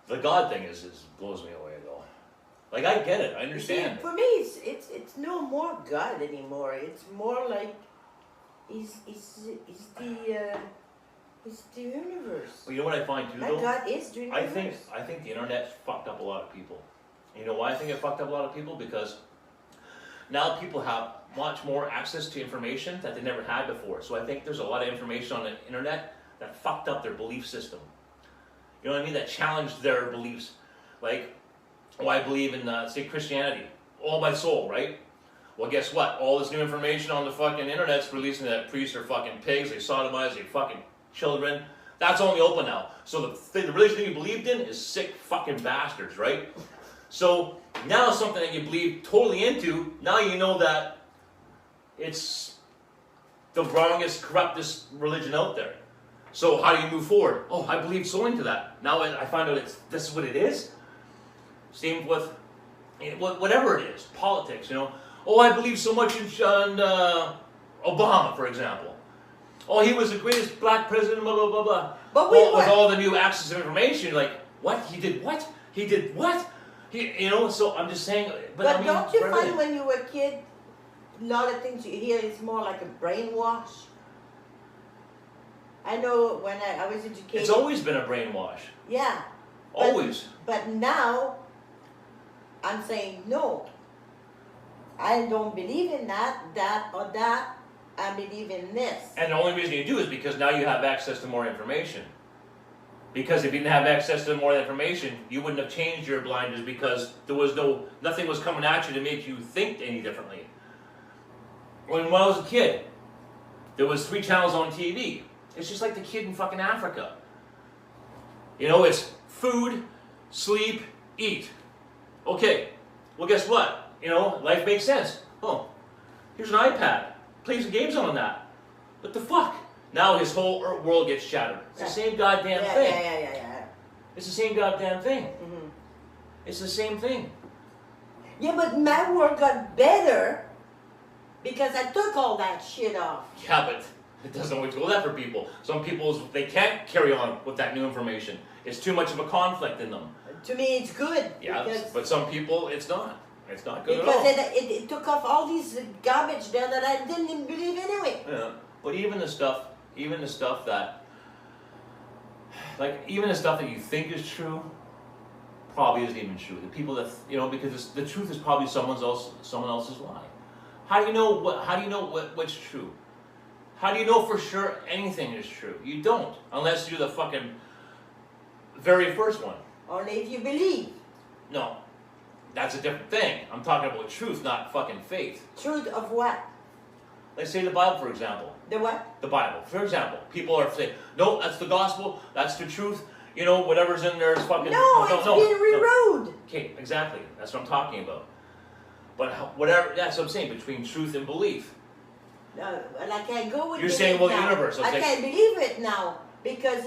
the God thing is blows me away though. Like I get it, I See, understand. for me, it's no more God anymore. It's more like it's the universe. Well, you know what I find too That though? God is the universe. I think the internet fucked up a lot of people. You know why I think it fucked up a lot of people? Because now people have much more access to information that they never had before. So I think there's a lot of information on the internet that fucked up their belief system. You know what I mean? That challenged their beliefs. Like, oh, I believe in, say, Christianity. All my soul, right? Well, guess what? All this new information on the fucking internet's releasing that priests are fucking pigs, they sodomize, they fucking children. That's only open now. So the religion you believed in is sick fucking bastards, right? So now something that you believe totally into, now you know that it's the wrongest, corruptest religion out there. So how do you move forward? Oh, I believe so into that. Now I find out this is what it is. Same with whatever it is, politics, you know. Oh, I believe so much in Obama, for example. Oh, he was the greatest black president, blah, blah, blah, blah. But with all the new access to information, you're like, what? He did what? He did what? You know, so I'm just saying. But I mean, don't you find when you were a kid, a lot of things you hear is more like a brainwash? I know when I was educated. It's always been a brainwash. Yeah. Always. But now, I'm saying no. I don't believe in that or that. I believe in this. And the only reason you do is because now you have access to more information. Because if you didn't have access to more information, you wouldn't have changed your blinders because there was nothing was coming at you to make you think any differently. When I was a kid, there was 3 channels on TV. It's just like the kid in fucking Africa. You know, it's food, sleep, eat. Okay, well guess what? You know, life makes sense. Oh, here's an iPad. Play some games on that. What the fuck? Now his whole world gets shattered. It's the same goddamn thing. Yeah. It's the same goddamn thing. Mm-hmm. It's the same thing. Yeah, but my work got better because I took all that shit off. Yeah, but it doesn't always go that for people. Some people, they can't carry on with that new information. It's too much of a conflict in them. To me, it's good. Yeah, because but some people, it's not. It's not good Because at all. it took off all these garbage there that I didn't even believe anyway. Yeah, but even the stuff that, like, even the stuff that you think is true, probably isn't even true. The people that, because the truth is probably someone else's lie. How do you know what's true? How do you know for sure anything is true? You don't, unless you're the fucking very first one. Only if you believe. No, that's a different thing. I'm talking about truth, not fucking faith. Truth of what? Let's say the Bible, for example. The what? The Bible, for example. People are saying, no, that's the gospel, that's the truth, whatever's in there is fucking... No, it's been rewrote. Okay, exactly. That's what I'm talking about. But whatever, that's what I'm saying, between truth and belief. No, and I can't go with You're it saying, well, the now. universe. I can't believe it now because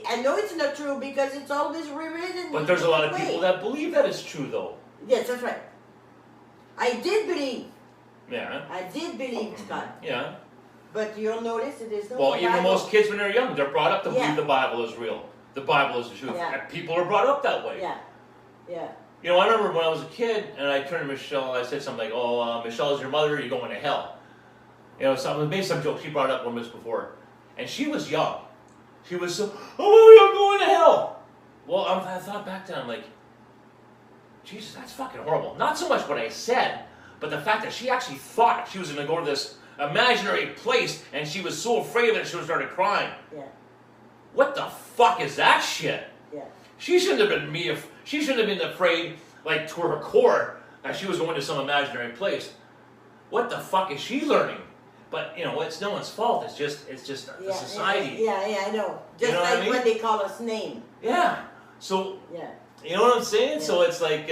I know it's not true because it's always rewritten. But there's a lot of way. people that believe that it's true, though. Yes, that's right. I did believe. Yeah. I did believe, Scott. Yeah. But you'll notice it is no Well, even Bible. most kids when they're young, they're brought up to Yeah. believe the Bible is real. The Bible is the truth. Yeah. And people are brought up that way. Yeah, yeah. I remember when I was a kid, and I turned to Michelle, I said something like, oh, Michelle is your mother, you're going to hell. Made some joke, she brought it up 1 minute before. And she was young. She was so, oh, I'm going to hell. Well, I thought back then, I'm like, Jesus, that's fucking horrible. Not so much what I said, but the fact that she actually thought she was going to go to this imaginary place, and she was so afraid of it, she started crying. Yeah. What the fuck is that shit? Yeah. She shouldn't have been she shouldn't have been afraid, like, to her core, that she was going to some imaginary place. What the fuck is she learning? But, it's no one's fault. It's just the society. Yeah, I know. Just You know what like I mean? when they call us name. Yeah. So, Yeah. you know what I'm saying? Yeah. So it's like,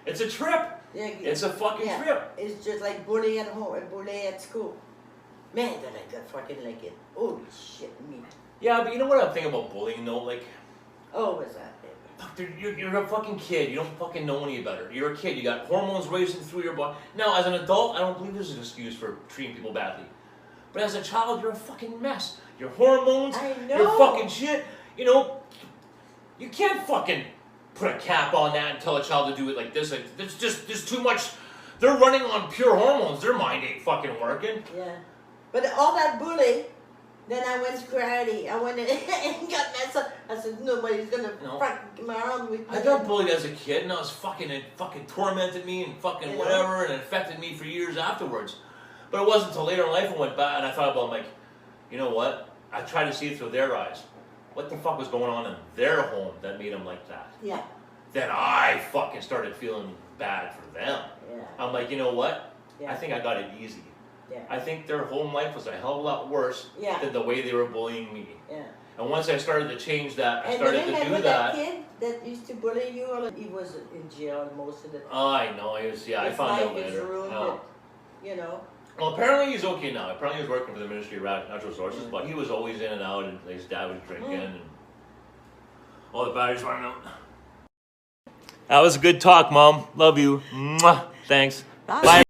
it's a trip. Yeah. It's a fucking trip. It's just like bullying at home and bullying at school. Man, did I got fucking like it. Holy shit, me. Yeah, but you know what I'm thinking about bullying, though? Like, Oh, what's that, baby? fuck, you're a fucking kid. You don't fucking know any better. You're a kid. You got hormones racing through your body. Now, as an adult, I don't believe there's an excuse for treating people badly. But as a child, you're a fucking mess. Your hormones, I know. your fucking shit. You can't fucking put a cap on that and tell a child to do it like this. Like, there's too much. They're running on pure hormones. Their mind ain't fucking working. Yeah. But all that bully, then I went to karate. I went and got messed up. I said, nobody's gonna No. fuck around with me. I got bullied as a kid, and it fucking tormented me and fucking whatever, and it affected me for years afterwards. But it wasn't until later in life I went back and I thought about, I'm like, you know what? I tried to see it through their eyes. What the fuck was going on in their home that made them like that? Yeah. Then I fucking started feeling bad for them. Yeah. I'm like, you know what? Yeah. I think I got it easy. Yeah. I think their home life was a hell of a lot worse Yeah. than the way they were bullying me. Yeah. And once I started to change that, I And started to remember do that that. kid that used to bully you? He was in jail most of the time. Oh, I know. I His found out life is later. ruined, No. you know. Well, apparently he's okay now. Apparently he's working for the Ministry of Natural Resources, but he was always in and out, and his dad was drinking, and all the batteries running out. That was a good talk, Mom. Love you. Mwah. Thanks. Bye. Bye.